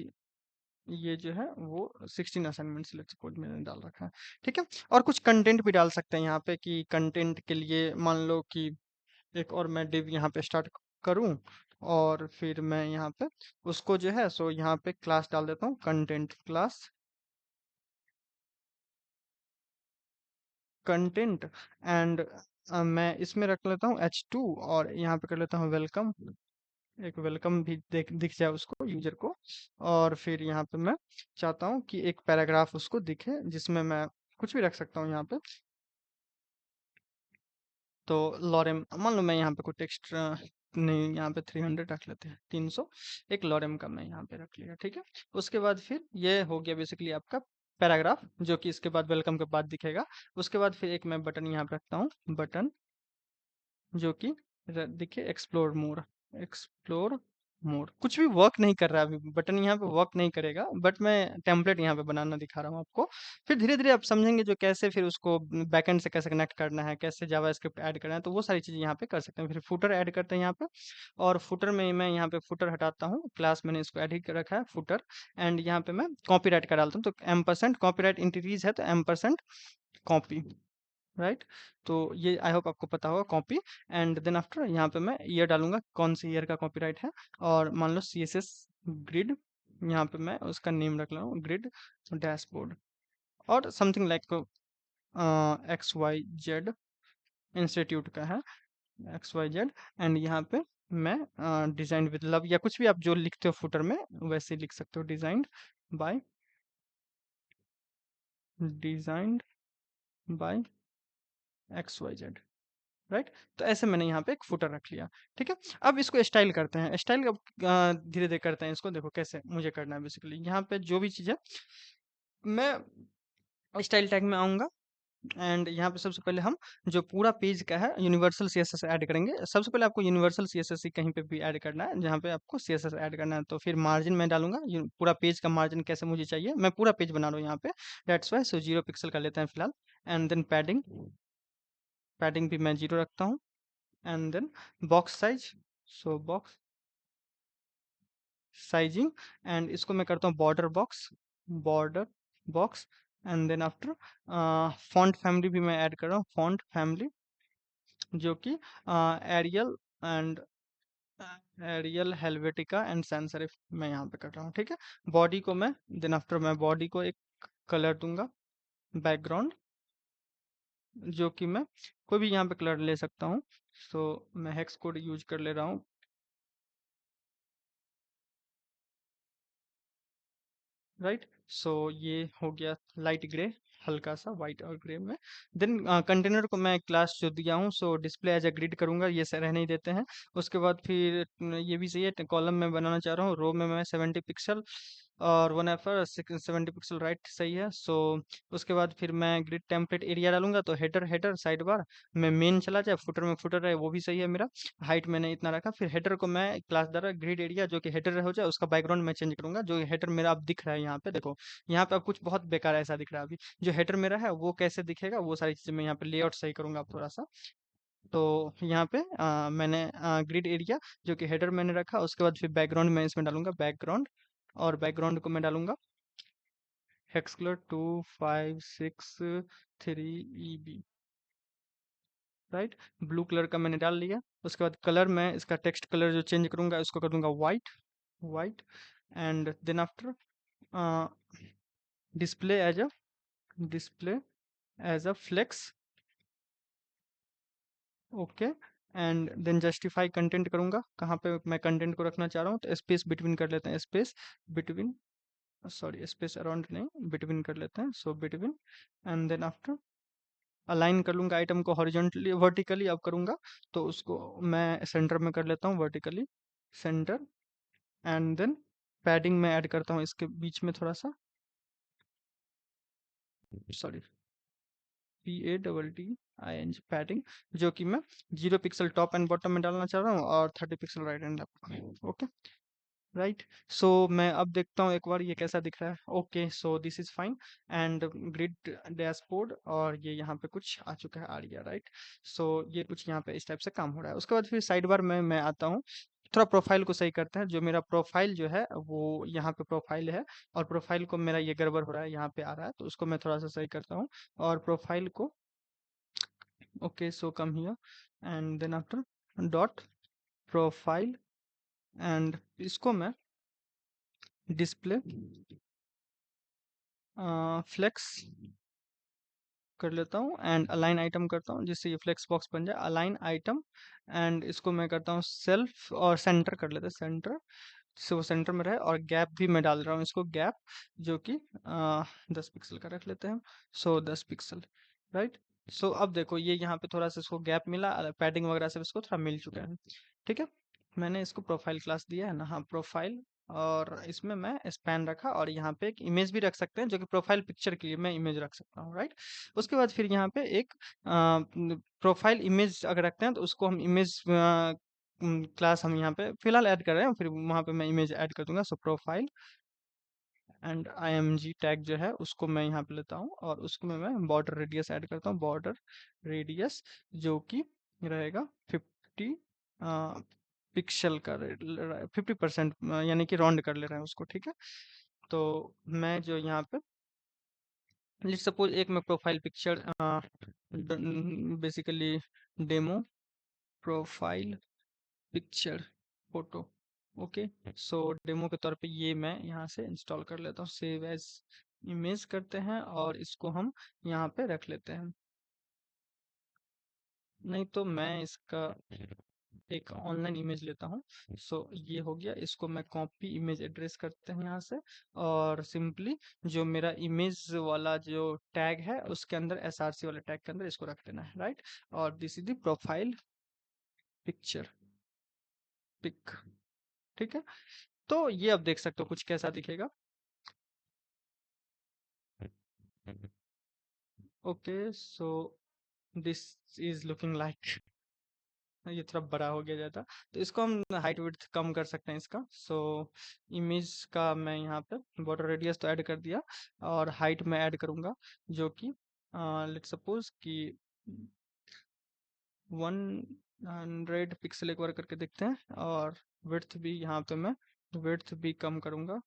ये जो है वो 16 असाइनमेंट्स लेट सपोज मैंने डाल रखा है। ठीक है, और कुछ कंटेंट भी डाल सकते हैं यहाँ पे, कि कंटेंट के लिए मान लो कि एक और मैं div यहाँ पे स्टार्ट करूँ, और फिर मैं यहाँ पे उसको जो है सो यहाँ पे क्लास डाल देता हूँ, कंटेंट क्लास, कंटेंट, एंड मैं इसमें रख लेता हूँ H2, और यहाँ पे कर लेता हूँ वेलकम, एक वेलकम भी दिख जाए उसको, यूजर को। और फिर यहाँ पे मैं चाहता हूँ कि एक पैराग्राफ उसको दिखे, जिसमें मैं कुछ भी रख सकता हूँ यहाँ पे, तो लॉरेम मान लो, मैं यहाँ पे कोई टेक्स्ट नहीं, यहाँ पे 300 रख लेते हैं, 300, एक लॉरेम का मैं यहाँ पे रख लिया। ठीक है, उसके बाद फिर ये हो गया बेसिकली आपका पैराग्राफ, जो कि इसके बाद वेलकम के बाद दिखेगा। उसके बाद फिर एक मैं बटन यहाँ पे रखता हूँ, बटन जो कि देखिए एक्सप्लोर मोर, एक्सप्लोर मोर, कुछ भी वर्क नहीं कर रहा है अभी, बटन यहाँ पे वर्क नहीं करेगा, बट मैं टेम्पलेट यहाँ पे बनाना दिखा रहा हूँ आपको। फिर धीरे धीरे आप समझेंगे जो कैसे फिर उसको बैकएंड से कैसे कनेक्ट करना है, कैसे जावास्क्रिप्ट ऐड करना है, तो वो सारी चीजें यहाँ पे कर सकते हैं। फिर फुटर ऐड करते हैं यहाँ पे, और फुटर में मैं यहाँ पे फुटर हटाता हूँ, क्लास मैंने इसको ऐड ही कर रखा है फुटर, एंड यहाँ पे मैं कॉपीराइट का डालता हूँ, तो M% कॉपीराइट इंक्रीज है, तो M% कॉपी, राइट। तो ये आई होप आपको पता होगा, कॉपी। एंड देन आफ्टर यहाँ पे मैं ईयर डालूंगा, कौन सी ईयर का कॉपीराइट है, और मान लो CSS ग्रिड, यहाँ पे मैं उसका नेम रख रहा हूँ, ग्रिड डैशबोर्ड, और समथिंग लाइक XYZ इंस्टीट्यूट का है, XYZ। एंड यहाँ पे मैं डिजाइन विद लव, या कुछ भी आप जो लिखते हो फुटर में वैसे लिख सकते हो, designed bye, designed bye XYZ, right. तो ऐसे मैंने यहाँ पे एक फुटर रख लिया। ठीक है, अब इसको स्टाइल करते हैं, स्टाइल अब धीरे धीरे करते हैं इसको, देखो कैसे मुझे करना है। बेसिकली यहाँ पे जो भी चीज़ है, मैं स्टाइल टैग में आऊँगा, एंड यहाँ पे सबसे पहले हम जो पूरा पेज का है यूनिवर्सल CSS ऐड करेंगे। सबसे पहले आपको यूनिवर्सल CSS ही कहीं पे भी ऐड करना है जहाँ पे आपको CSS ऐड करना है। तो फिर मार्जिन मैं डालूंगा, पूरा पेज का मार्जिन कैसे मुझे चाहिए, मैं पूरा पेज बना रहा हूँ यहाँ पे, दैट्स वाई, सो 0 पिक्सल का लेते हैं फिलहाल। एंड देन पैडिंग, पैडिंग भी मैं 0 रखता हूँ। And then box size, so box sizing, and इसको मैं करता हूँ border box, border box. And then after font family भी मैं ऐड कर रहा हूँ, फॉन्ट फैमिली जो कि Arial and Arial Helvetica and sans serif मैं यहाँ पे कर रहा हूँ। ठीक है, बॉडी को मैं देन आफ्टर मैं बॉडी को एक कलर दूंगा, बैकग्राउंड, जो कि मैं कोई भी यहाँ पे कलर ले सकता हूँ। सो मैं हेक्स कोड यूज कर ले रहा हूँ, राइट। सो ये हो गया लाइट ग्रे, हल्का सा व्हाइट और ग्रे में। देन कंटेनर को मैं क्लास जो दिया हूँ, so display as a grid करूंगा, ये रहने ही देते हैं। उसके बाद फिर ये भी सही है, कॉलम में बनाना चाह रहा हूँ, रो में मैं 70 पिक्सल और 1 70 पिक्सल राइट सही है। सो उसके बाद फिर मैं ग्रिड टेम्पलेट एरिया डालूंगा, तो हेडर हेडर साइड बार में मेन चला जाए, फुटर में फुटर रहे, वो भी सही है मेरा। हाइट मैंने इतना रखा। फिर हेडर को मैं क्लास द्वारा ग्रिड एरिया जो कि हेडर हो जाए, उसका बैकग्राउंड मैं चेंज करूंगा। जो हेडर मेरा अब दिख रहा है यहाँ पे देखो, यहाँ पे अब कुछ बहुत बेकार ऐसा दिख रहा है। अभी जो हेडर मेरा है वो कैसे दिखेगा, वो सारी चीजें मैं यहाँ पे लेआउट सही करूंगा अब थोड़ा सा। तो यहाँ पे मैंने ग्रिड एरिया जो कि हेडर मैंने रखा, उसके बाद फिर बैकग्राउंड मैं इसमें डालूंगा बैकग्राउंड। और बैकग्राउंड को मैं डालूंगा hex colour 2563 EB, right. Blue colour का मैंने डाल लिया। उसके बाद कलर मैं इसका टेक्स्ट कलर जो चेंज करूंगा उसको कर दूंगा white, white. And then after display as a display as a flex, okay. And then justify content करूंगा, कहाँ पे मैं कंटेंट को रखना चाह रहा हूँ, तो स्पेस बिटवीन कर लेते हैं, space between, sorry space around नहीं, बिटवीन कर लेते हैं, so between. And then after align कर लूंगा आइटम को हॉरिजॉन्टली वर्टिकली अब करूंगा, तो उसको मैं सेंटर में कर लेता हूँ vertically, center. And then padding में ऐड करता हूँ इसके बीच में थोड़ा सा, सॉरी PADDING पैडिंग, जो कि मैं 0 पिक्सल टॉप एंड बॉटम में डालना चाह रहा हूँ और 30 pixel right and left, okay, right. So मैं अब देखता हूँ एक बार ये कैसा दिख रहा है। Okay, so this is fine. And grid dashboard, और ये यहाँ पे कुछ आ चुका है आरिया, राइट। सो ये कुछ यहाँ पे इस टाइप से काम हो रहा है। उसके बाद फिर साइड बार में मैं आता हूँ, थोड़ा प्रोफाइल को सही करते हैं। जो मेरा प्रोफाइल जो है वो यहाँ पे प्रोफाइल है, और प्रोफाइल को मेरा ये गड़बड़ हो रहा है, यहाँ पे आ रहा है, तो उसको मैं थोड़ा सा सही करता हूँ। और प्रोफाइल को, okay, so come here and then after dot profile, and इसको मैं डिस्प्ले फ्लेक्स कर लेता हूँ, एंड अलाइन आइटम करता हूँ जिससे ये फ्लेक्स बॉक्स बन जाए, अलाइन आइटम। एंड इसको मैं करता हूँ सेल्फ, और सेंटर कर लेते हैं, सेंटर से वो सेंटर में रहे। और गैप भी मैं डाल रहा हूँ इसको, गैप जो कि 10 पिक्सल का रख लेते हैं हम, सो 10 पिक्सल, राइट। सो अब देखो ये यहाँ पे थोड़ा सा इसको गैप मिला, पैडिंग वगैरह से इसको थोड़ा मिल चुका है, ठीक है। मैंने इसको प्रोफाइल क्लास दिया है ना, हाँ प्रोफाइल। और इसमें मैं स्पैन रखा, और यहाँ पे एक इमेज भी रख सकते हैं, जो कि प्रोफाइल पिक्चर के लिए मैं इमेज रख सकता हूँ, राइट। उसके बाद फिर यहाँ पे एक प्रोफाइल इमेज अगर रखते हैं, तो उसको हम इमेज क्लास हम यहाँ पे फिलहाल ऐड कर रहे हैं, फिर वहाँ पे मैं इमेज ऐड कर दूंगा, सो प्रोफाइल एंड img टैग जो है उसको मैं यहाँ पे लेता हूँ, और उसको मैं बॉर्डर रेडियस ऐड करता हूँ, बॉर्डर रेडियस जो कि रहेगा 50 पिक्सल का, 50%, यानी कि राउंड कर ले रहे हैं उसको, ठीक है। तो मैं जो यहाँ पे लेट्स सपोज एक मैं profile picture basically demo profile picture photo, okay. So demo के तौर पे ये मैं यहाँ से इंस्टॉल कर लेता हूँ, सेव एज इमेज करते हैं, और इसको हम यहाँ पे रख लेते हैं। नहीं तो मैं इसका एक ऑनलाइन इमेज लेता हूँ। सो ये हो गया, इसको मैं कॉपी इमेज एड्रेस करते हैं यहाँ से, और सिंपली जो मेरा इमेज वाला जो टैग है उसके अंदर, SRC वाले टैग के अंदर इसको रख देना है, राइट। और this is the profile picture, pic, ठीक है। तो ये अब देख सकते हो कुछ कैसा दिखेगा, okay. So this is looking like, ये थोड़ा बड़ा हो गया जाता, तो इसको हम हाइट विड्थ कम कर सकते हैं इसका। सो इमेज का मैं यहाँ पे बॉर्डर रेडियस तो ऐड कर दिया, और हाइट में ऐड करूँगा, जो कि लेट सपोज कि 100 पिक्सल, एक बार करके देखते हैं। और विड्थ भी यहाँ पे मैं विड्थ भी कम करूँगा,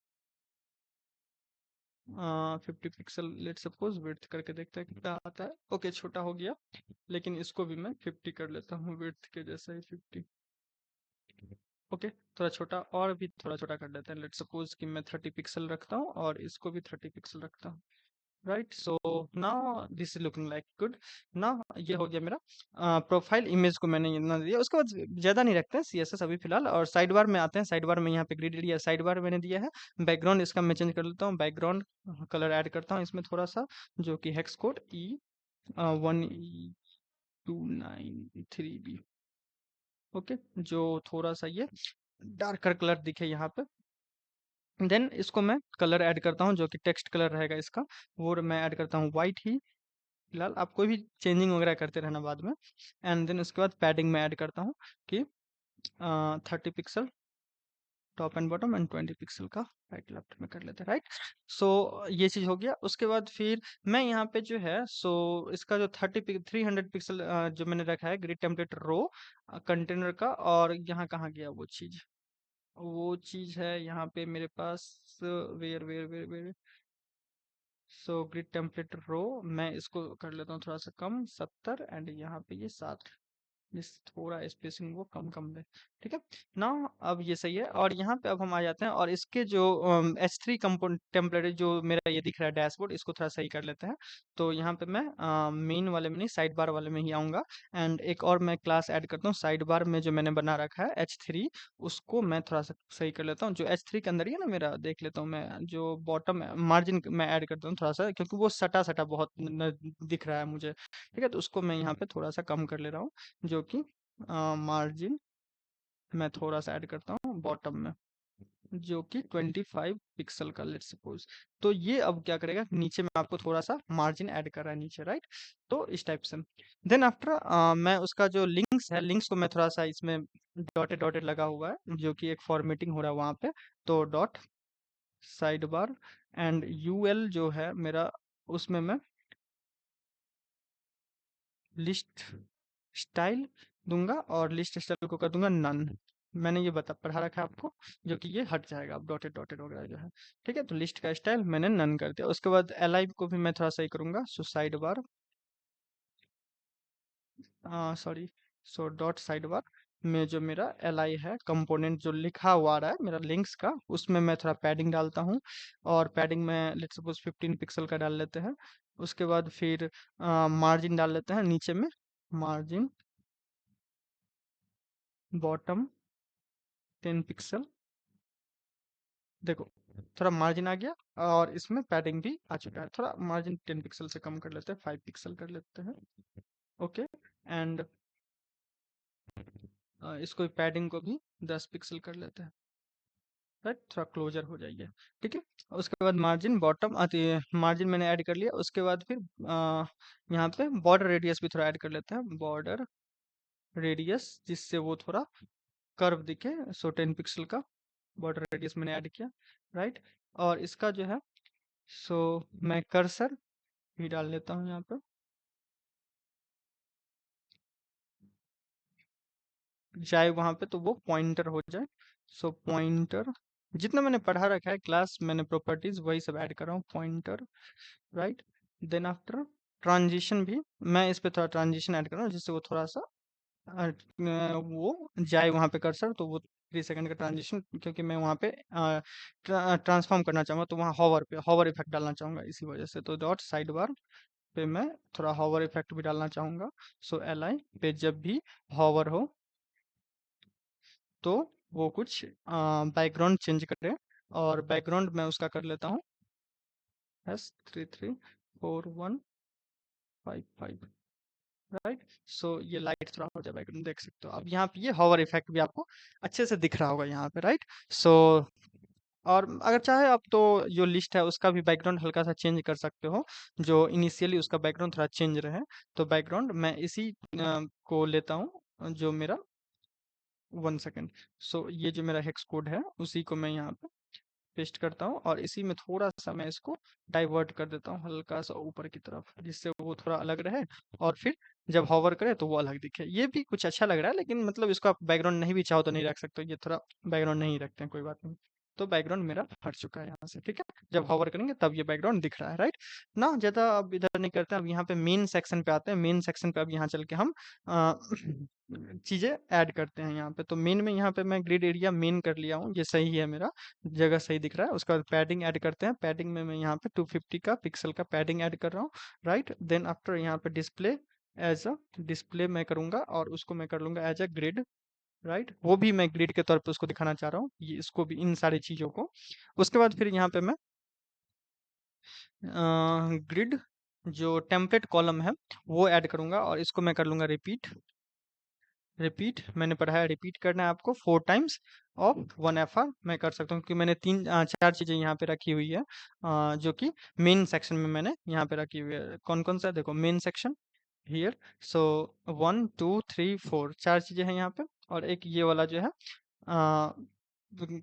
50 पिक्सल, लेट सपोज विड्थ करके देखते हैं कितना आता है। ओके, छोटा हो गया, लेकिन इसको भी मैं 50 कर लेता हूँ, विड्थ के जैसा ही 50, ओके। थोड़ा छोटा, और भी थोड़ा छोटा कर लेते हैं, लेट सपोज कि मैं 30 पिक्सल रखता हूँ, और इसको भी 30 पिक्सल रखता हूँ, right. So now this is looking like good. Now ये हो गया मेरा प्रोफाइल इमेज को मैंने इतना दिया। उसके बाद ज्यादा नहीं रखते हैं CSS अभी फिलहाल, और साइड बार में आते हैं। साइड बार में यहाँ पे ग्रिड एरिया साइड बार मैंने दिया है। बैकग्राउंड इसका मैं चेंज कर लेता हूँ, बैकग्राउंड कलर ऐड करता हूँ इसमें थोड़ा सा, जो कि हेक्स कोड E1293B, ओके। जो थोड़ा सा ये डार्कर कलर दिखे यहाँ पे, देन इसको मैं कलर ऐड करता हूँ जो कि टेक्स्ट कलर रहेगा इसका, वो मैं ऐड करता हूँ वाइट ही फिलहाल। आप कोई भी चेंजिंग वगैरह करते रहना बाद में। एंड देन उसके बाद पैडिंग में ऐड करता हूँ कि 30 pixel top and bottom and 20 pixel का राइट लेफ्ट में कर लेते हैं, राइट। सो ये चीज हो गया। उसके बाद फिर मैं यहाँ पे जो है सो इसका जो 300 पिक्सल जो मैंने रखा है ग्रिड टेम्पलेट रो कंटेनर का, और यहाँ कहाँ गया वो चीज है यहाँ पे मेरे पास, where where where where so grid template row, मैं इसको कर लेता हूँ थोड़ा सा कम 70, एंड यहाँ पे ये 7, जिस थोड़ा स्पेसिंग वो कम कम ले। ठीक है ना। अब ये सही है। और यहाँ पे अब हम आ जाते हैं और इसके जो H3 कंपोनेंट टेम्पलेट जो मेरा ये दिख रहा है डैशबोर्ड, इसको थोड़ा सही कर लेते हैं। तो यहाँ पे मैं मेन वाले में नहीं साइड बार वाले में ही आऊंगा। एंड एक और मैं क्लास ऐड करता हूँ साइड बार में जो मैंने बना रखा है H3, उसको मैं थोड़ा सा सही कर लेता हूँ। जो H3 के अंदर ही है ना मेरा, देख लेता हूँ मैं, जो बॉटम मार्जिन मैं ऐड करता हूँ थोड़ा सा, क्योंकि वो सटा सटा बहुत दिख रहा है मुझे। ठीक है, तो उसको मैं यहाँ पे थोड़ा सा कम कर ले रहा हूँ, जो कि मार्जिन मैं थोड़ा सा ऐड करता हूँ बॉटम में, जो कि 25 पिक्सल का लेट्स सपोज। तो ये अब क्या करेगा, नीचे में आपको थोड़ा सा मार्जिन ऐड कर रहा है नीचे, राइट। तो इस टाइप से देन आफ्टर मैं उसका जो लिंक्स है, लिंक्स को मैं थोड़ा सा इसमें डॉटेड डॉटेड लगा हुआ है जो कि एक फॉर्मेटिंग हो रहा है वहां पे, तो dot sidebar and UL जो है मेरा, उसमें मैं लिस्ट स्टाइल दूंगा और लिस्ट स्टाइल को कर दूंगा नन। मैंने ये बता पढ़ा रखा है आपको, जो कि ये हट जाएगा अब डॉटेड डॉटेड वगैरह जो है। ठीक है, तो लिस्ट का स्टाइल मैंने नन कर दिया। उसके बाद एलाइव को भी मैं थोड़ा सही करूंगा, so side bar sorry so dot side bar में जो मेरा एल है कंपोनेंट जो लिखा हुआ आ रहा है मेरा लिंक्स का, उसमें मैं थोड़ा पैडिंग डालता हूँ। और पैडिंग में लेट्स सपोज 15 पिक्सल का डाल लेते हैं। उसके बाद फिर मार्जिन डाल लेते हैं नीचे में, मार्जिन बॉटम 10 पिक्सल। देखो थोड़ा मार्जिन आ गया, और इसमें पैडिंग भी आ चुका है। थोड़ा मार्जिन 10 पिक्सल से कम कर लेते हैं, 5 पिक्सल कर लेते हैं। ओके, एंड इसको पैडिंग को भी 10 पिक्सल कर लेते हैं, राइट, थोड़ा क्लोजर हो जाइए। ठीक है, उसके बाद मार्जिन बॉटम आती है, मार्जिन मैंने ऐड कर लिया। उसके बाद फिर यहाँ पे बॉर्डर रेडियस भी थोड़ा ऐड कर लेते हैं, बॉर्डर रेडियस, जिससे वो थोड़ा कर्व दिखे। सो 10 पिक्सल का बॉर्डर रेडियस मैंने ऐड किया, राइट। और इसका जो है सो मैं कर्सर भी डाल लेता हूँ यहाँ पे, जाए वहां पे तो वो पॉइंटर हो जाए। सो पॉइंटर, जितना मैंने पढ़ा रखा है क्लास मैंने प्रॉपर्टीज वही सब ऐड कर रहा हूँ, pointer, right. Then after transition भी मैं इस पे थोड़ा ट्रांजिशन ऐड कर रहा हूँ, जिससे वो थोड़ा सा वो जाए वहां पे कर्सर, तो वो 3 सेकंड का ट्रांजिशन, क्योंकि मैं वहां पे ट्रांसफॉर्म करना चाहूंगा, तो वहाँ हॉवर पे हॉवर इफेक्ट डालना चाहूंगा इसी वजह से। तो डॉट साइड बार पे मैं थोड़ा हॉवर इफेक्ट भी डालना चाहूंगा। सो एल आई पे जब भी हॉवर हो तो वो कुछ बैकग्राउंड चेंज करे। और बैकग्राउंड मैं उसका कर लेता हूँ S3341555, राइट। सो ये लाइट थोड़ा हो जाए बैकग्राउंड, देख सकते हो अब यहाँ पे ये हॉवर इफेक्ट भी आपको अच्छे से दिख रहा होगा यहाँ पे, राइट। सो और अगर चाहे आप तो जो लिस्ट है उसका भी बैकग्राउंड हल्का सा चेंज कर सकते हो, जो इनिशियली उसका बैकग्राउंड थोड़ा चेंज रहे। तो बैकग्राउंड मैं इसी को लेता हूँ जो मेरा 1 सेकेंड। सो ये जो मेरा हेक्स कोड है उसी को मैं यहाँ पे पेस्ट करता हूँ, और इसी में थोड़ा सा मैं इसको डाइवर्ट कर देता हूँ हल्का सा ऊपर की तरफ, जिससे वो थोड़ा अलग रहे। और फिर जब हॉवर करे तो वो अलग दिखे। ये भी कुछ अच्छा लग रहा है, लेकिन मतलब इसको आप बैकग्राउंड नहीं भी चाहो तो नहीं रख सकते हो, ये थोड़ा बैकग्राउंड नहीं रखते हैं, कोई बात नहीं। तो बैकग्राउंड मेरा हट चुका है यहाँ से, ठीक है। जब हॉवर करेंगे तब ये बैकग्राउंड दिख रहा है, राइट ना। ज्यादा अब इधर नहीं करते हैं, अब यहाँ पे मेन सेक्शन पे आते हैं। मेन सेक्शन पे अब यहाँ चल के हम चीजें ऐड करते हैं यहाँ पे। तो मेन में यहाँ पे मैं ग्रिड एरिया मेन कर लिया हूँ, ये सही है मेरा, जगह सही दिख रहा है। उसके बाद पैडिंग ऐड करते हैं। पैडिंग में मैं यहाँ पे 250 का पिक्सल का पैडिंग ऐड कर रहा हूँ, राइट। देन आफ्टर यहाँ पे डिस्प्ले, एज अ डिस्प्ले मैं करूंगा, और उसको मैं कर लूंगा एज अ ग्रिड, राइट। वो भी मैं ग्रिड के तौर पे उसको दिखाना चाह रहा हूँ, ये इसको भी, इन सारी चीजों को। उसके बाद फिर यहाँ पे मैं ग्रिड जो टेम्पलेट कॉलम है वो ऐड करूंगा, और इसको मैं कर लूंगा रिपीट, रिपीट मैंने पढ़ा है, रिपीट करना है आपको 4 टाइम्स ऑफ 1 एफआर मैं कर सकता हूँ, क्योंकि मैंने 4 चीजें यहाँ पे रखी हुई है, जो कि मेन सेक्शन में मैंने यहाँ पे रखी हुई है। कौन कौन सा है? देखो, मेन सेक्शन हियर, सो 1 2 3 4 4 चीजें हैं यहाँ पे, और एक ये वाला जो है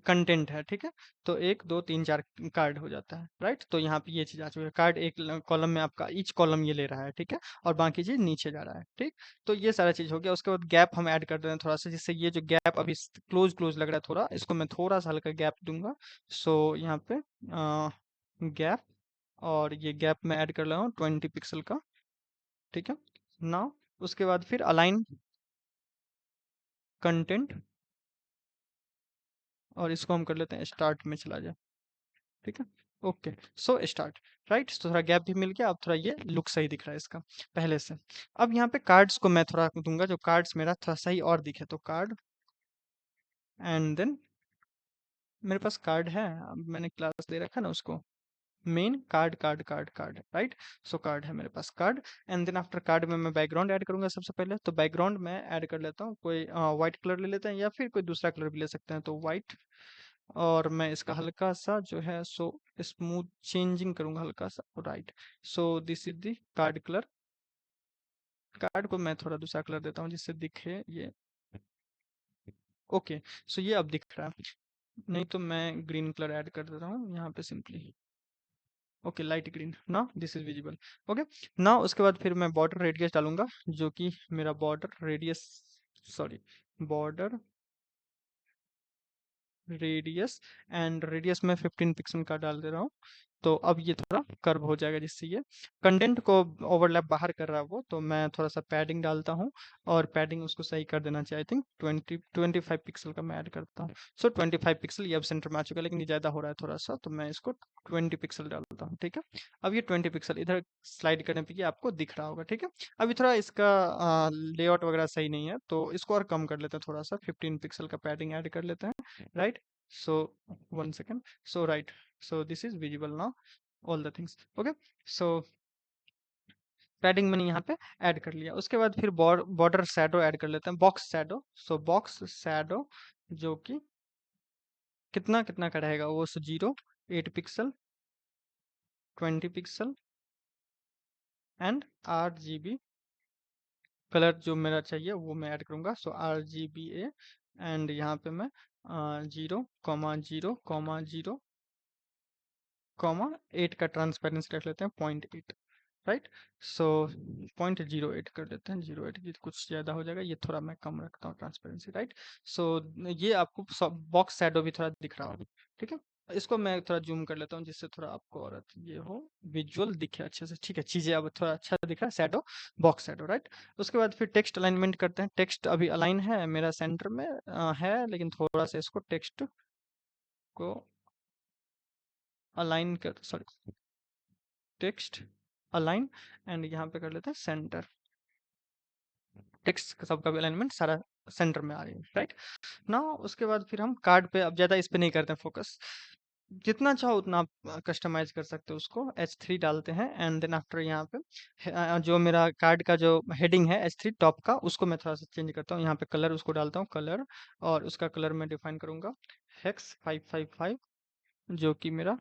कंटेंट है, ठीक है। तो 1 2 3 4 कार्ड हो जाता है, राइट। तो यहाँ पे ये चीज आ चुकी है, कार्ड एक कॉलम में आपका, ईच कॉलम ये ले रहा है, ठीक है, और बाकी चीज नीचे जा रहा है, ठीक। तो ये सारा चीज हो गया। उसके बाद गैप हम ऐड कर देते हैं थोड़ा सा, जिससे ये जो गैप अभी क्लोज क्लोज लग रहा है थोड़ा, इसको मैं थोड़ा सा हल्का गैप दूंगा। सो यहाँ पे गैप, और ये गैप मैं ऐड कर रहा हूँ 20 पिक्सल का, ठीक है ना। उसके बाद फिर अलाइन कंटेंट, और इसको हम कर लेते हैं स्टार्ट में चला जाए, ठीक है। Okay, so start, right. तो थोड़ा गैप भी मिल गया, अब थोड़ा ये लुक सही दिख रहा है इसका पहले से। अब यहाँ पे कार्ड्स को मैं थोड़ा दूंगा, जो कार्ड्स मेरा थोड़ा सही और दिखे, तो कार्ड, एंड देन मेरे पास कार्ड है, अब मैंने क्लास दे रखा है ना उसको, main card card card card, right. So card है मेरे पास, card. And then after card में मैं बैकग्राउंड ऐड करूंगा सबसे पहले। तो बैकग्राउंड में ऐड कर लेता हूँ, कोई व्हाइट कलर ले लेते हैं, या फिर कोई दूसरा कलर भी ले सकते हैं, तो व्हाइट। और मैं इसका हल्का सा जो है सो स्मूथ चेंजिंग करूंगा हल्का सा, right. So this is the card colour. Card को मैं थोड़ा दूसरा कलर देता हूँ जिससे दिखे ये, ओके। सो ये अब दिख रहा है, नहीं तो मैं ग्रीन कलर ऐड कर देता हूँ यहाँ पे सिंपली, ओके, लाइट ग्रीन ना, दिस इज विजिबल, ओके ना। उसके बाद फिर मैं बॉर्डर रेडियस डालूंगा, जो कि मेरा border radius, sorry, border radius, and radius में 15 पिक्सल का डाल दे रहा हूँ। तो अब ये थोड़ा कर्व हो जाएगा, जिससे ये कंटेंट को ओवरलैप बाहर कर रहा है वो, तो मैं थोड़ा सा पैडिंग डालता हूँ, और पैडिंग उसको सही कर देना चाहिए, आई थिंक 25 पिक्सल का मैं ऐड करता हूँ। सो 25 पिक्सल ये अब सेंटर में आ चुका है, लेकिन ये ज़्यादा हो रहा है थोड़ा सा, तो मैं इसको 20 पिक्सल डालता हूँ, ठीक है। अब ये 20 पिक्सल इधर स्लाइड करने पे ये आपको दिख रहा होगा, ठीक है। अभी थोड़ा इसका लेआउट वगैरह सही नहीं है, तो इसको और कम कर लेते हैं थोड़ा सा, 15 पिक्सल का पैडिंग ऐड कर लेते हैं, right. So 1 second, so right, so this is visible now, all the things, okay। so padding मैंने यहाँ पे ऐड कर लिया। उसके बाद फिर बॉर्डर शैडो ऐड कर लेते हैं, बॉक्स शैडो। सो बॉक्स शैडो जो कि कितना कितना का रहेगा वो, 0 8 pixel 20 pixel and RGB colour जो मेरा चाहिए वो मैं ऐड करूंगा। सो RGBA, एंड यहाँ पे मैं 0,0,0,0 8 का ट्रांसपेरेंसी रख लेते हैं, 0.8, राइट। सो 0.08 कर देते हैं, 0.8 ये कुछ ज़्यादा हो जाएगा, ये थोड़ा मैं कम रखता हूँ ट्रांसपेरेंसी, राइट। सो ये आपको बॉक्स शैडो भी थोड़ा दिख रहा होगा, ठीक है। इसको मैं थोड़ा जूम कर लेता हूँ, जिससे थोड़ा आपको और ये हो, विजुअल दिखे अच्छे से, ठीक है। चीज़ें अब थोड़ा अच्छा दिख रहा है, शैडो, बॉक्स शैडो, राइट। उसके बाद फिर टेक्स्ट अलाइनमेंट करते हैं। टेक्स्ट अभी अलाइन है मेरा सेंटर में है, लेकिन थोड़ा सा इसको टेक्स्ट को अलाइन कर, सॉरी, टेक्स्ट अलाइन, एंड यहाँ पे कर लेते हैं सेंटर। टेक्स्ट सबका भी अलाइनमेंट सारा सेंटर में आ रही है, राइट ना। उसके बाद फिर हम कार्ड पे, अब ज्यादा इस पे नहीं करते हैं फोकस, जितना चाहो उतना आप कस्टमाइज कर सकते हो उसको। H3 डालते हैं, एंड देन आफ्टर यहाँ पे जो मेरा कार्ड का जो हेडिंग है H3 टॉप का, उसको मैं थोड़ा सा चेंज करता हूँ। यहाँ पे कलर उसको डालता हूँ, कलर, और उसका कलर मैं डिफाइन करूंगा हेक्स 555, जो कि मेरा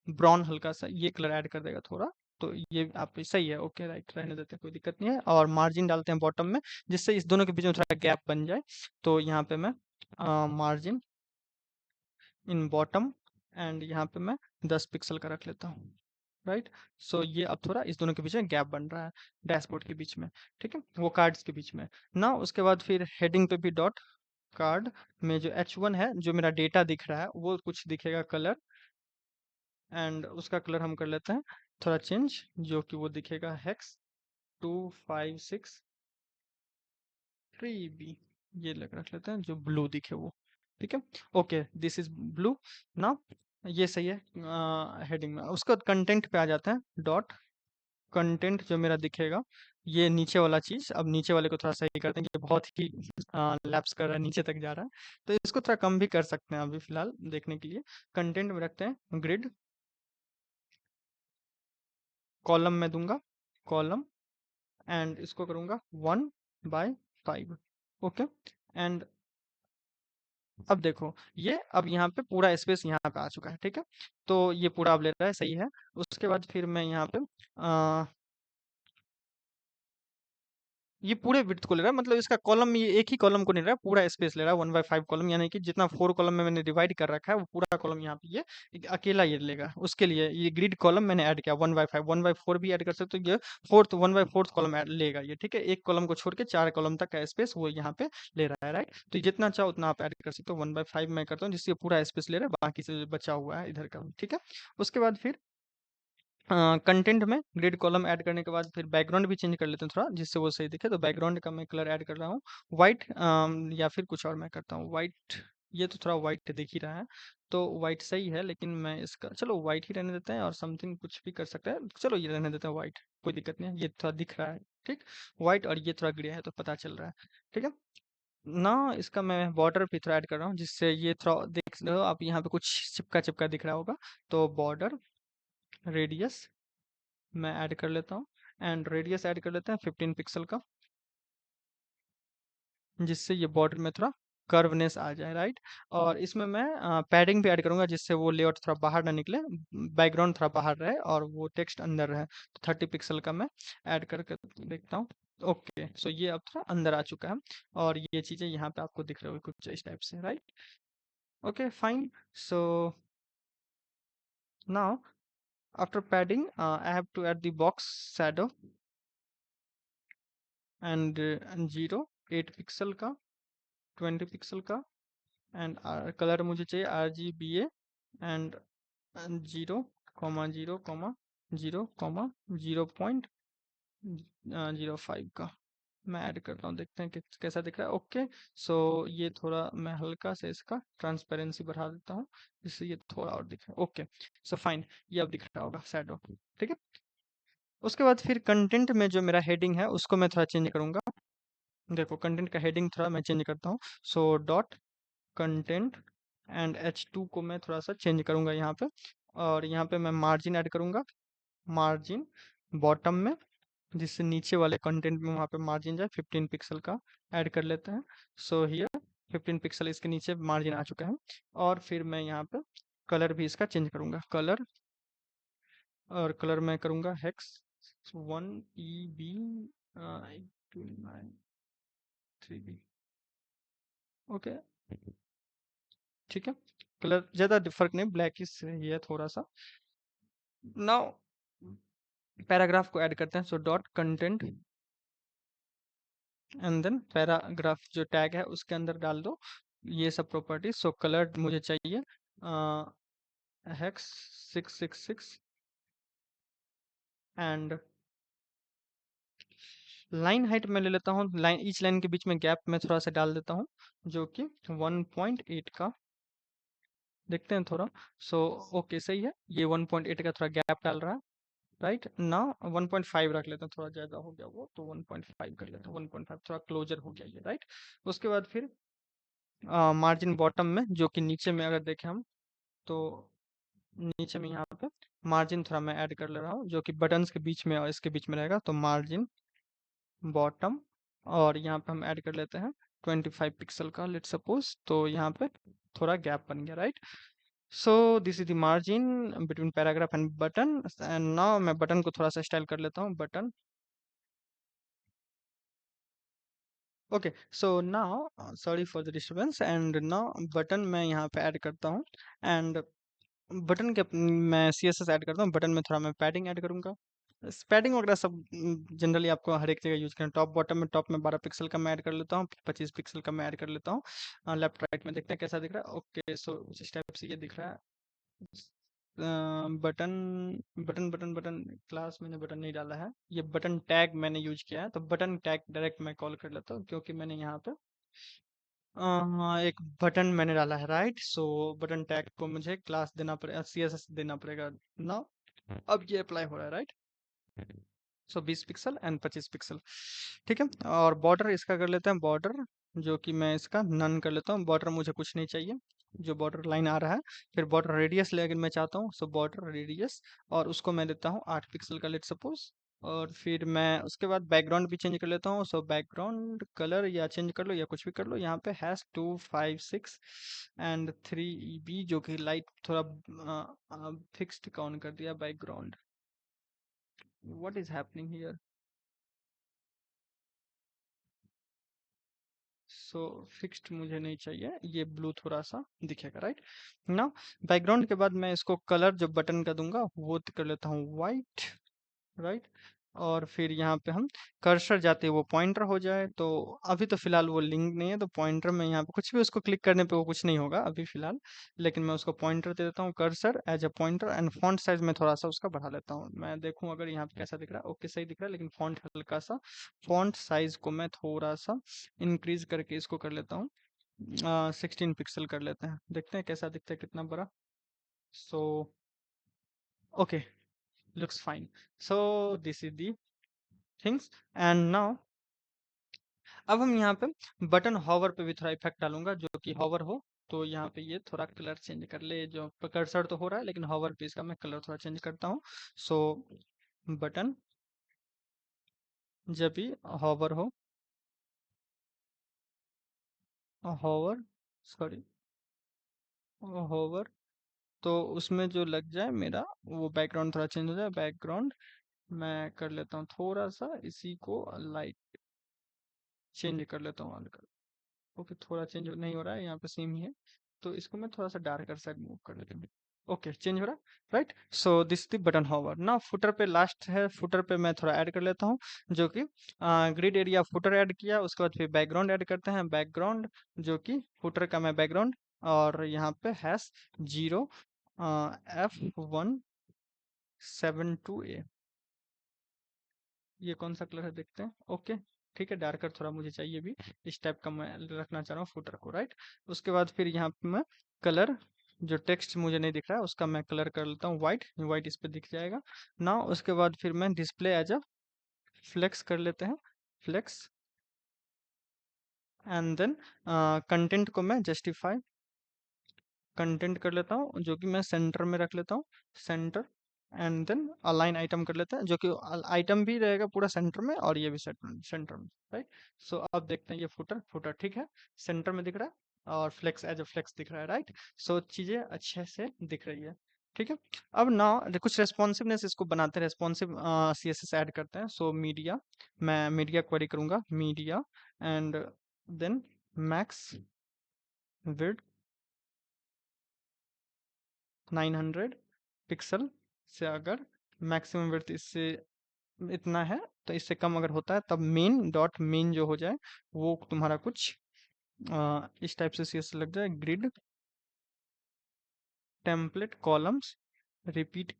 ब्राउन हल्का सा ये कलर ऐड कर देगा थोड़ा। तो ये आप सही है, ओके, राइट, रहने देते हैं, कोई दिक्कत नहीं है। और मार्जिन डालते हैं बॉटम में, जिससे इस दोनों के बीच में थोड़ा गैप बन जाए। तो यहाँ पे मैं मार्जिन इन बॉटम, एंड यहाँ पे मैं 10 पिक्सल का रख लेता हूँ, राइट। सो ये अब थोड़ा इस दोनों के बीच में गैप बन रहा है, डैशबोर्ड के बीच में, ठीक है, वो कार्ड्स के बीच में ना। उसके बाद फिर हेडिंग पे भी डॉट, कार्ड में जो H1 है, जो मेरा डेटा दिख रहा है वो कुछ दिखेगा कलर, एंड उसका कलर हम कर लेते हैं थोड़ा चेंज, जो कि वो दिखेगा हेक्स 2563B, ये लग रख लेते हैं जो ब्लू दिखे वो, ठीक है। ओके, दिस इज ब्लू ना, ये सही है हेडिंग में। उसके बाद कंटेंट पे आ जाते हैं, डॉट कंटेंट जो मेरा दिखेगा, ये नीचे वाला चीज, अब नीचे वाले को थोड़ा सही करते हैं, ये बहुत ही लैप्स कर रहा है, नीचे तक जा रहा है, तो इसको थोड़ा कम भी कर सकते हैं अभी फिलहाल देखने के लिए। कंटेंट में रखते हैं ग्रिड, कॉलम में दूंगा कॉलम, एंड इसको करूंगा 1/5, ओके। एंड अब देखो ये अब यहाँ पे पूरा स्पेस यहाँ पे आ चुका है, ठीक है। तो ये पूरा अब ले रहा है, सही है। उसके बाद फिर मैं यहाँ पे ये पूरे विड्थ को ले रहा है, मतलब इसका कॉलम ये एक ही कॉलम को नहीं ले रहा है, पूरा स्पेस ले रहा है 1/5 कॉलम, यानी कि जितना 4 कॉलम में मैंने डिवाइड कर रखा है वो पूरा कॉलम यहाँ पे ये अकेला ये लेगा। उसके लिए ये ग्रिड कॉलम मैंने ऐड किया 1/5, 1/4 भी ऐड कर सकते हो, ये फोर्थ 1/4 कॉलम लेगा ये, ठीक है। एक कॉलम को छोड़ के 4 कॉलम तक का स्पेस वो यहाँ पे ले रहा है, राइट। तो जितना चाहो उतना आप ऐड कर सकते हो, 1/5 मैं करता हूँ जिससे पूरा स्पेस ले रहा है, बाकी से बचा हुआ है इधर का, ठीक है। उसके बाद फिर कंटेंट में ग्रिड कॉलम ऐड करने के बाद फिर बैकग्राउंड भी चेंज कर लेते हैं थोड़ा, जिससे वो सही दिखे। तो बैकग्राउंड का मैं कलर ऐड कर रहा हूँ वाइट, या फिर कुछ और मैं करता हूँ वाइट। ये तो थोड़ा वाइट दिख ही रहा है, तो वाइट सही है, लेकिन मैं इसका चलो वाइट ही रहने देते हैं, और समथिंग कुछ भी कर सकते हैं, चलो ये रहने देते हैं वाइट, कोई दिक्कत नहीं है, ये थोड़ा दिख रहा है, ठीक। वाइट और ये थोड़ा ग्रे है तो पता चल रहा है, ठीक है ना। इसका मैं बॉर्डर भी थोड़ा ऐड कर रहा हूँ, जिससे ये थोड़ा देख लो आप, यहाँ पे कुछ चिपका चिपका दिख रहा होगा। तो बॉर्डर रेडियस मैं ऐड कर लेता हूँ, एंड रेडियस ऐड कर लेते हैं 15 पिक्सल का, जिससे ये बॉर्डर में थोड़ा कर्वनेस आ जाए, राइट। और इसमें मैं पैडिंग भी ऐड करूंगा, जिससे वो लेआउट थोड़ा बाहर ना निकले, बैकग्राउंड थोड़ा बाहर रहे और वो टेक्स्ट अंदर रहे। तो 30 पिक्सल का मैं ऐड करके देखता हूँ। ओके, सो ये अब थोड़ा अंदर आ चुका है, और ये चीजें यहाँ पे आपको दिख रही होगी कुछ इस टाइप से, right. Okay fine. So now after padding I have to add the box shadow and 8 pixel का, 20 पिक्सल का, एंड कलर मुझे चाहिए RGBA एंड 0,0,0.05 का मैं ऐड करता हूँ, देखते हैं कि कैसा दिख रहा है। ओके, सो ये थोड़ा मैं हल्का से इसका ट्रांसपेरेंसी बढ़ा देता हूँ, जिससे ये थोड़ा और दिख रहा है। ओके, सो फाइन, ये अब दिख रहा होगा शैडो, ठीक है। उसके बाद फिर कंटेंट में जो मेरा हेडिंग है उसको मैं थोड़ा चेंज करूंगा। देखो कंटेंट का हेडिंग थोड़ा मैं चेंज करता हूँ, सो डॉट कंटेंट एंड H2 को मैं थोड़ा सा चेंज करूंगा यहाँ पे, और यहाँ पे मैं मार्जिन ऐड करूंगा, मार्जिन बॉटम में, जिससे नीचे वाले कंटेंट में वहाँ पे मार्जिन जाए 15 पिक्सल का ऐड कर लेते हैं। सो हियर 15 पिक्सल इसके नीचे मार्जिन आ चुका है। और फिर मैं यहाँ पे कलर भी इसका चेंज करूंगा, कलर, और कलर मैं करूंगा हेक्स 1EB 293B। ओके, ठीक है। कलर ज्यादा फर्क नहीं, ब्लैक ही है थोड़ा सा। नाउ पैराग्राफ को ऐड करते हैं, so dot content and then paragraph जो टैग है उसके अंदर डाल दो ये सब प्रॉपर्टीज। सो कलर मुझे चाहिए हेक्स 666, एंड लाइन हाइट मैं ले लेता हूँ, लाइन ईच लाइन के बीच में गैप मैं थोड़ा सा डाल देता हूँ, जो कि 1.8 का, देखते हैं थोड़ा। सो ओके सही है, ये 1.8 का थोड़ा गैप डाल रहा है, राइट ना। 1.5 रख लेते हैं, थोड़ा ज्यादा हो गया वो, तो 1.5 कर लेते हैं, 1.5 थोड़ा क्लोजर हो गया ये, राइट। उसके बाद फिर मार्जिन बॉटम में, जो कि नीचे में अगर देखें हम, तो नीचे में यहाँ पे मार्जिन थोड़ा मैं ऐड कर ले रहा हूँ, जो कि बटन्स के बीच में और इसके बीच में रहेगा, तो मार्जिन बॉटम, और यहाँ पे हम ऐड कर लेते हैं 25 पिक्सल का, लेट सपोज। तो यहाँ पे थोड़ा गैप बन गया, right. So this is the margin between paragraph and button. And now मैं बटन को थोड़ा सा स्टाइल कर लेता हूँ, button. Okay, so now sorry for the disturbance, and now button मैं यहाँ पे ऐड करता हूँ, एंड बटन के मैं CSS ऐड करता हूँ, बटन में थोड़ा मैं पैडिंग ऐड करूंगा। पैडिंग वगैरह सब जनरली आपको हर एक जगह यूज करना। टॉप बॉटम में, टॉप में 12 पिक्सल का मैं ऐड कर लेता हूँ, 25 पिक्सल का मैं ऐड कर लेता हूँ। लेफ्ट राइट में देखते हैं कैसा दिख रहा है। ओके, सो इस टाइप से ये दिख रहा है। बटन बटन क्लास मैंने बटन नहीं डाला है, ये बटन टैग मैंने यूज किया है, तो बटन टैग डायरेक्ट मैं कॉल कर लेता हूँ, क्योंकि मैंने यहाँ पे एक बटन मैंने डाला है, राइट। सो बटन टैग को मुझे क्लास देना पड़ेगा, CSS देना पड़ेगा ना। अब ये अप्लाई हो रहा है, right. So 20 pixel and 25 pixel, ठीक है। और बॉर्डर इसका कर लेते हैं, बॉर्डर जो कि मैं इसका नन कर लेता हूँ, बॉर्डर मुझे कुछ नहीं चाहिए, जो बॉर्डर लाइन आ रहा है। फिर बॉर्डर रेडियस लेकिन मैं चाहता हूँ, सो बॉर्डर रेडियस, और उसको मैं देता हूँ 8 पिक्सल का, लेट सपोज। और फिर मैं उसके बाद बैकग्राउंड भी चेंज कर लेता हूँ। सो बैकग्राउंड कलर या चेंज कर लो या कुछ भी कर लो। यहाँ पे हैश 256 एंड 3 EB, जो कि लाइट थोड़ा फिक्स्ड काउंट कर दिया background. What is happening here? So fixed मुझे नहीं चाहिए, ये ब्लू थोड़ा सा दिखेगा, राइट ना। बैकग्राउंड के बाद मैं इसको कलर जो बटन का दूंगा वो कर लेता हूँ वाइट, राइट। और फिर यहाँ पे हम कर्सर जाते वो पॉइंटर हो जाए। तो अभी तो फिलहाल वो लिंक नहीं है, तो पॉइंटर में यहाँ पे कुछ भी उसको क्लिक करने पे वो कुछ नहीं होगा अभी फिलहाल। लेकिन मैं उसको पॉइंटर दे देता हूँ, cursor as a pointer. And font size में थोड़ा सा उसका बढ़ा लेता हूँ। मैं देखूँ अगर यहाँ पे कैसा दिख रहा है। ओके, सही दिख रहा है, लेकिन फॉन्ट हल्का सा, फॉन्ट साइज को मैं थोड़ा सा इंक्रीज करके इसको कर लेता हूँ। 16 पिक्सल कर लेते हैं, देखते हैं कैसा दिखता है, कितना बड़ा। So okay, looks fine. So this is the things. And now अब हम यहाँ पे बटन हॉवर पे भी थोड़ा इफेक्ट डालूंगा, जो कि हॉवर हो। तो यहाँ पे ये थोड़ा कलर चेंज कर ले, जो कर्सर तो हो रहा है लेकिन हॉवर पे इसका मैं कलर थोड़ा चेंज करता हूँ। सो बटन जब भी हॉवर हो, हॉवर, सॉरी, हॉवर, तो उसमें जो लग जाए मेरा वो बैकग्राउंड थोड़ा चेंज हो जाए। बैकग्राउंड मैं कर लेता हूँ थोड़ा सा, इसी को लाइट चेंज कर लेता हूँ हल्का। ओके, थोड़ा चेंज नहीं हो रहा है, यहाँ पे सेम ही है। तो इसको मैं थोड़ा सा डार्कर साइड मूव कर लेता हूँ। ओके, चेंज हो रहा है, right. So this the button hover. ना फुटर पे लास्ट है, फुटर पे मैं थोड़ा ऐड कर लेता हूँ, जो कि ग्रिड एरिया फुटर ऐड किया। उसके बाद फिर बैकग्राउंड ऐड करते हैं, बैकग्राउंड जो कि फुटर का मैं बैकग्राउंड। और यहाँ पे हैश 0F172A, ये कौन सा कलर है देखते हैं। ओके, ठीक है, डार्कर थोड़ा मुझे चाहिए भी, इस टाइप का मैं रखना चाह रहा हूँ फुटर को, राइट। उसके बाद फिर यहाँ पे मैं कलर, जो टेक्स्ट मुझे नहीं दिख रहा है उसका मैं कलर कर लेता हूँ वाइट, वाइट इस पे दिख जाएगा ना। उसके बाद फिर मैं डिस्प्ले एज अ फ्लेक्स कर लेते हैं, फ्लेक्स। एंड देन कंटेंट को मैं जस्टिफाई कंटेंट कर लेता हूँ, जो कि मैं सेंटर में रख लेता हूँ, center. And then align item कर लेते हैं, जो कि आइटम भी रहेगा पूरा सेंटर में और ये भी सेंटर सेंटर में, राइट। सो अब देखते हैं ये फुटर, फुटर ठीक है, सेंटर में दिख रहा है और फ्लेक्स एज अ फ्लेक्स दिख रहा है, राइट। सो चीजें अच्छे से दिख रही है, ठीक है। अब ना कुछ रेस्पॉन्सिवनेस इसको बनाते हैं, रेस्पॉन्सिव CSS ऐड करते हैं। सो मीडिया, मैं मीडिया क्वेरी करूंगा, media. And then max width 900 pixel से, अगर मैक्सिमम विड्थ इससे इतना है, तो इससे कम अगर होता है तब मेन डॉट मेन जो हो जाए वो तुम्हारा कुछ इस टाइप से CSS लग जाए। Grid template columns repeat,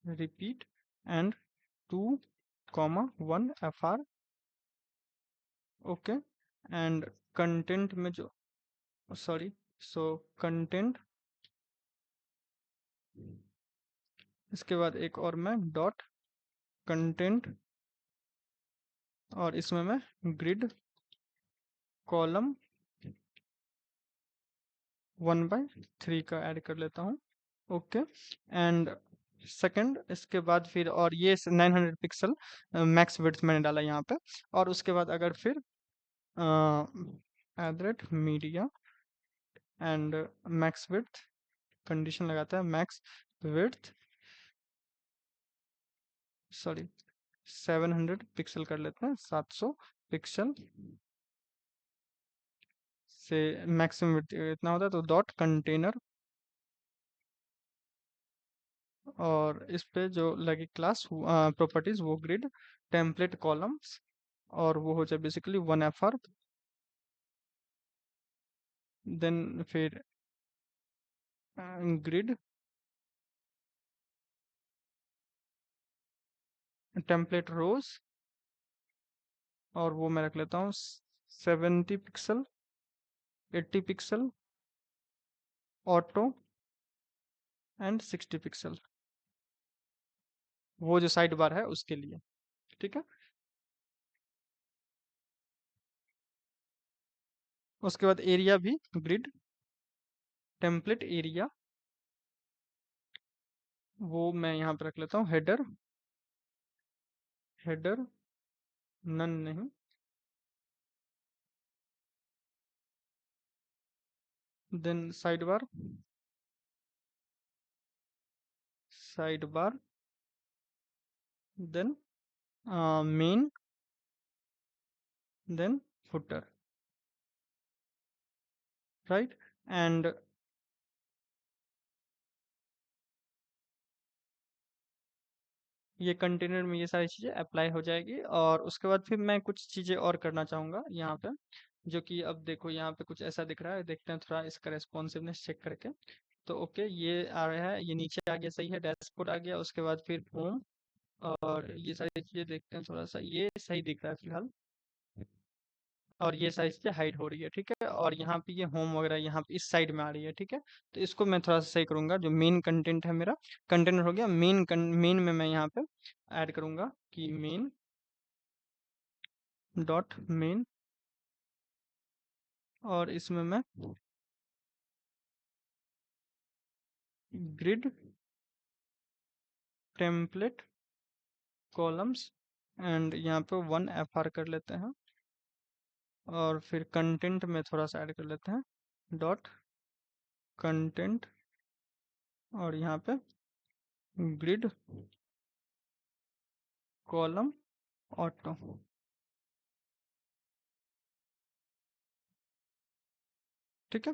repeat and 2, 1 FR। Okay, and content में जो, सॉरी, सो कंटेंट, इसके बाद एक और मैं डॉट कंटेंट, और इसमें मैं ग्रिड कॉलम 1/3 का ऐड कर लेता हूँ। ओके, एंड सेकंड, इसके बाद फिर और ये 900 पिक्सल मैक्स विड्थ मैंने डाला यहाँ पे। और उसके बाद अगर फिर at rate media and max width condition लगाता है, मैक्स विड्थ, सॉरी, 700 पिक्सल कर लेते हैं, 700 पिक्सल से मैक्सिमम विड्थ इतना होता है। तो डॉट कंटेनर, और इस पे जो लगे क्लास प्रॉपर्टीज वो ग्रिड टेम्पलेट कॉलम्स, और वो हो जाए बेसिकली 1 FR। देन फिर ग्रिड टेम्पलेट रोज, और वो मैं रख लेता हूँ 70 pixel, 80 pixel auto, and 60 pixel, वो जो साइड बार है उसके लिए, ठीक है। उसके बाद एरिया भी ग्रिड टेम्पलेट एरिया, वो मैं यहाँ पे रख लेता हूँ हेडर, हेडर नन नहीं, then sidebar, then main, then footer, right. And ये कंटेनर में ये सारी चीज़ें अप्लाई हो जाएगी, और उसके बाद फिर मैं कुछ चीज़ें और करना चाहूँगा यहाँ पे, जो कि अब देखो यहाँ पे कुछ ऐसा दिख रहा है, देखते हैं थोड़ा इसका रेस्पॉन्सिवनेस चेक करके। तो ओके, ये आ रहा है, ये नीचे आ गया, सही है, डैशबोर्ड आ गया, उसके बाद फिर होम, और ये सारी चीज़ें देखते हैं थोड़ा सा, ये सही दिख रहा है फिलहाल, और ये सारी चीज़ें हाइड हो रही है, ठीक है। और यहाँ पे ये होम वगैरह यहाँ पे इस साइड में आ रही है, ठीक है। तो इसको मैं थोड़ा सा सही करूँगा, जो मेन कंटेंट है मेरा, कंटेनर हो गया, मेन में मैं यहाँ पे ऐड करूँगा कि मेन डॉट मेन, और इसमें मैं ग्रिड टेम्पलेट कॉलम्स, एंड यहाँ पे 1 FR कर लेते हैं, और फिर कंटेंट में थोड़ा सा ऐड कर लेते हैं, डॉट कंटेंट, और यहाँ पे ग्रिड कॉलम ऑटो, ठीक है।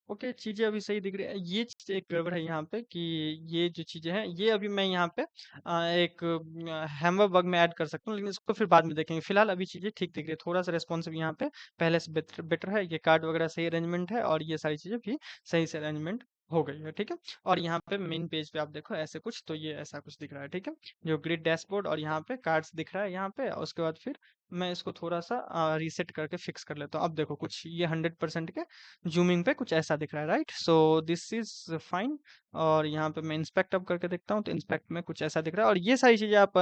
ओके, चीजें अभी सही दिख रही है। ये चीज एक गड़बड़ है यहाँ पे, कि ये जो चीजें हैं, ये अभी मैं यहाँ पे एक हैमर बग में ऐड कर सकता हूँ, लेकिन इसको फिर बाद में देखेंगे। फिलहाल अभी चीजें ठीक दिख रही है, थोड़ा सा रेस्पॉन्सिव यहाँ पे पहले से बेटर बेटर है, ये कार्ड वगैरह सही अरेंजमेंट है, और ये सारी चीजें भी सही से अरेंजमेंट हो गई है, ठीक है। और यहाँ पे मेन पेज पे आप देखो ऐसे कुछ, तो ये ऐसा कुछ दिख रहा है, ठीक है, जो ग्रिड डैशबोर्ड, और यहाँ पे कार्ड्स दिख रहा है यहाँ पे, और उसके बाद फिर मैं इसको थोड़ा सा रीसेट करके फिक्स कर लेता हूँ। अब देखो कुछ ये 100% के जूमिंग पे कुछ ऐसा दिख रहा है, right. So this is fine. और यहाँ पे मैं इंस्पेक्ट अब करके देखता हूँ, तो इंस्पेक्ट में कुछ ऐसा दिख रहा है, और ये सारी चीजें आप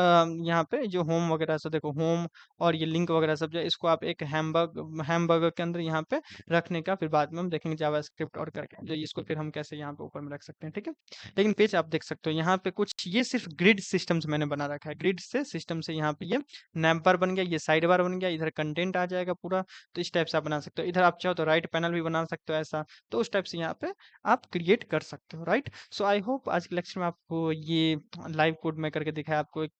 यहाँ पे जो होम वगैरह सब देखो, होम और ये लिंक वगैरह सब जो है, इसको आप एक हैमबर्गर के अंदर यहाँ पे रखने का फिर बाद में हम देखेंगे जावास्क्रिप्ट और करके, जो इसको फिर हम कैसे यहाँ पे ऊपर में रख सकते हैं, ठीक है। लेकिन पेज आप देख सकते हो यहाँ पे कुछ, ये सिर्फ ग्रिड सिस्टम से मैंने बना रखा है, ग्रिड से सिस्टम से यहाँ पे ये नैम बार बन गया, ये साइड बार बन गया, इधर कंटेंट आ जाएगा पूरा। तो इस टाइप से आप बना सकते हो, इधर आप चाहो तो राइट पैनल भी बना सकते हो ऐसा। तो उस टाइप से यहाँ पे आप क्रिएट कर सकते हो, राइट। सो आई होप आज के लेक्चर में आपको ये लाइव कोड में करके दिखाया, आपको एक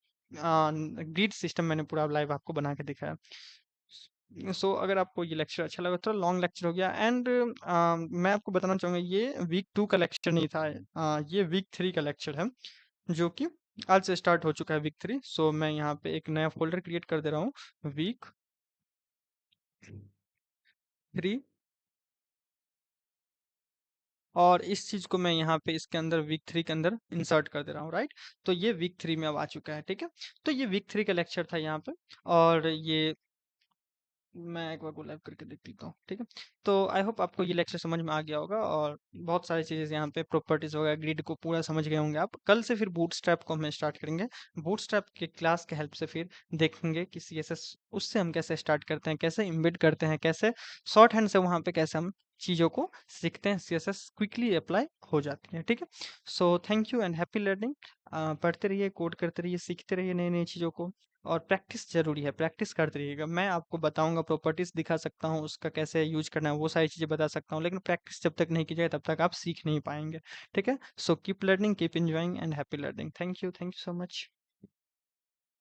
ग्रिड सिस्टम मैंने पूरा लाइव आपको बना के दिखाया। सो अगर आपको ये लेक्चर अच्छा लगा, तो लॉन्ग लेक्चर हो गया, एंड मैं आपको बताना चाहूंगा, ये वीक 2 का लेक्चर नहीं था, ये वीक 3 का लेक्चर है, जो कि आज से स्टार्ट हो चुका है वीक 3। सो मैं यहाँ पे एक नया फोल्डर क्रिएट कर दे रहा हूँ, वीक 3, और इस चीज को मैं यहाँ पे इसके अंदर वीक 3 के अंदर इंसर्ट कर दे रहा हूँ, राइट। तो ये वीक 3 में अब आ चुका है, ठीक है। तो ये वीक 3 का लेक्चर था यहाँ पे, और ये मैं एक बार को लाइव करके देख लेता हूँ, ठीक है। तो आई होप आपको ये लेक्चर समझ में आ गया होगा, और बहुत सारी चीज़ें यहाँ पे प्रॉपर्टीज वगैरह ग्रिड को पूरा समझ गए होंगे आप। कल से फिर बूटस्ट्रैप को हम स्टार्ट करेंगे, बूटस्ट्रैप के क्लास के हेल्प से फिर देखेंगे कि CSS उससे हम कैसे स्टार्ट करते हैं, कैसे इम्बिड करते हैं, कैसे शॉर्ट हैंड से वहाँ पे कैसे हम चीज़ों को सीखते हैं, CSS क्विकली अप्लाई हो जाती है, ठीक है। So thank you and happy learning. पढ़ते रहिए, कोड करते रहिए, सीखते रहिए नई नई चीज़ों को, और प्रैक्टिस जरूरी है, प्रैक्टिस करते रहिएगा। मैं आपको बताऊंगा, प्रॉपर्टीज दिखा सकता हूँ, उसका कैसे यूज करना है, वो सारी चीजें बता सकता हूँ, लेकिन प्रैक्टिस जब तक नहीं की जाए तब तक आप सीख नहीं पाएंगे, ठीक है। So keep learning, keep enjoying and happy learning. Thank you so much.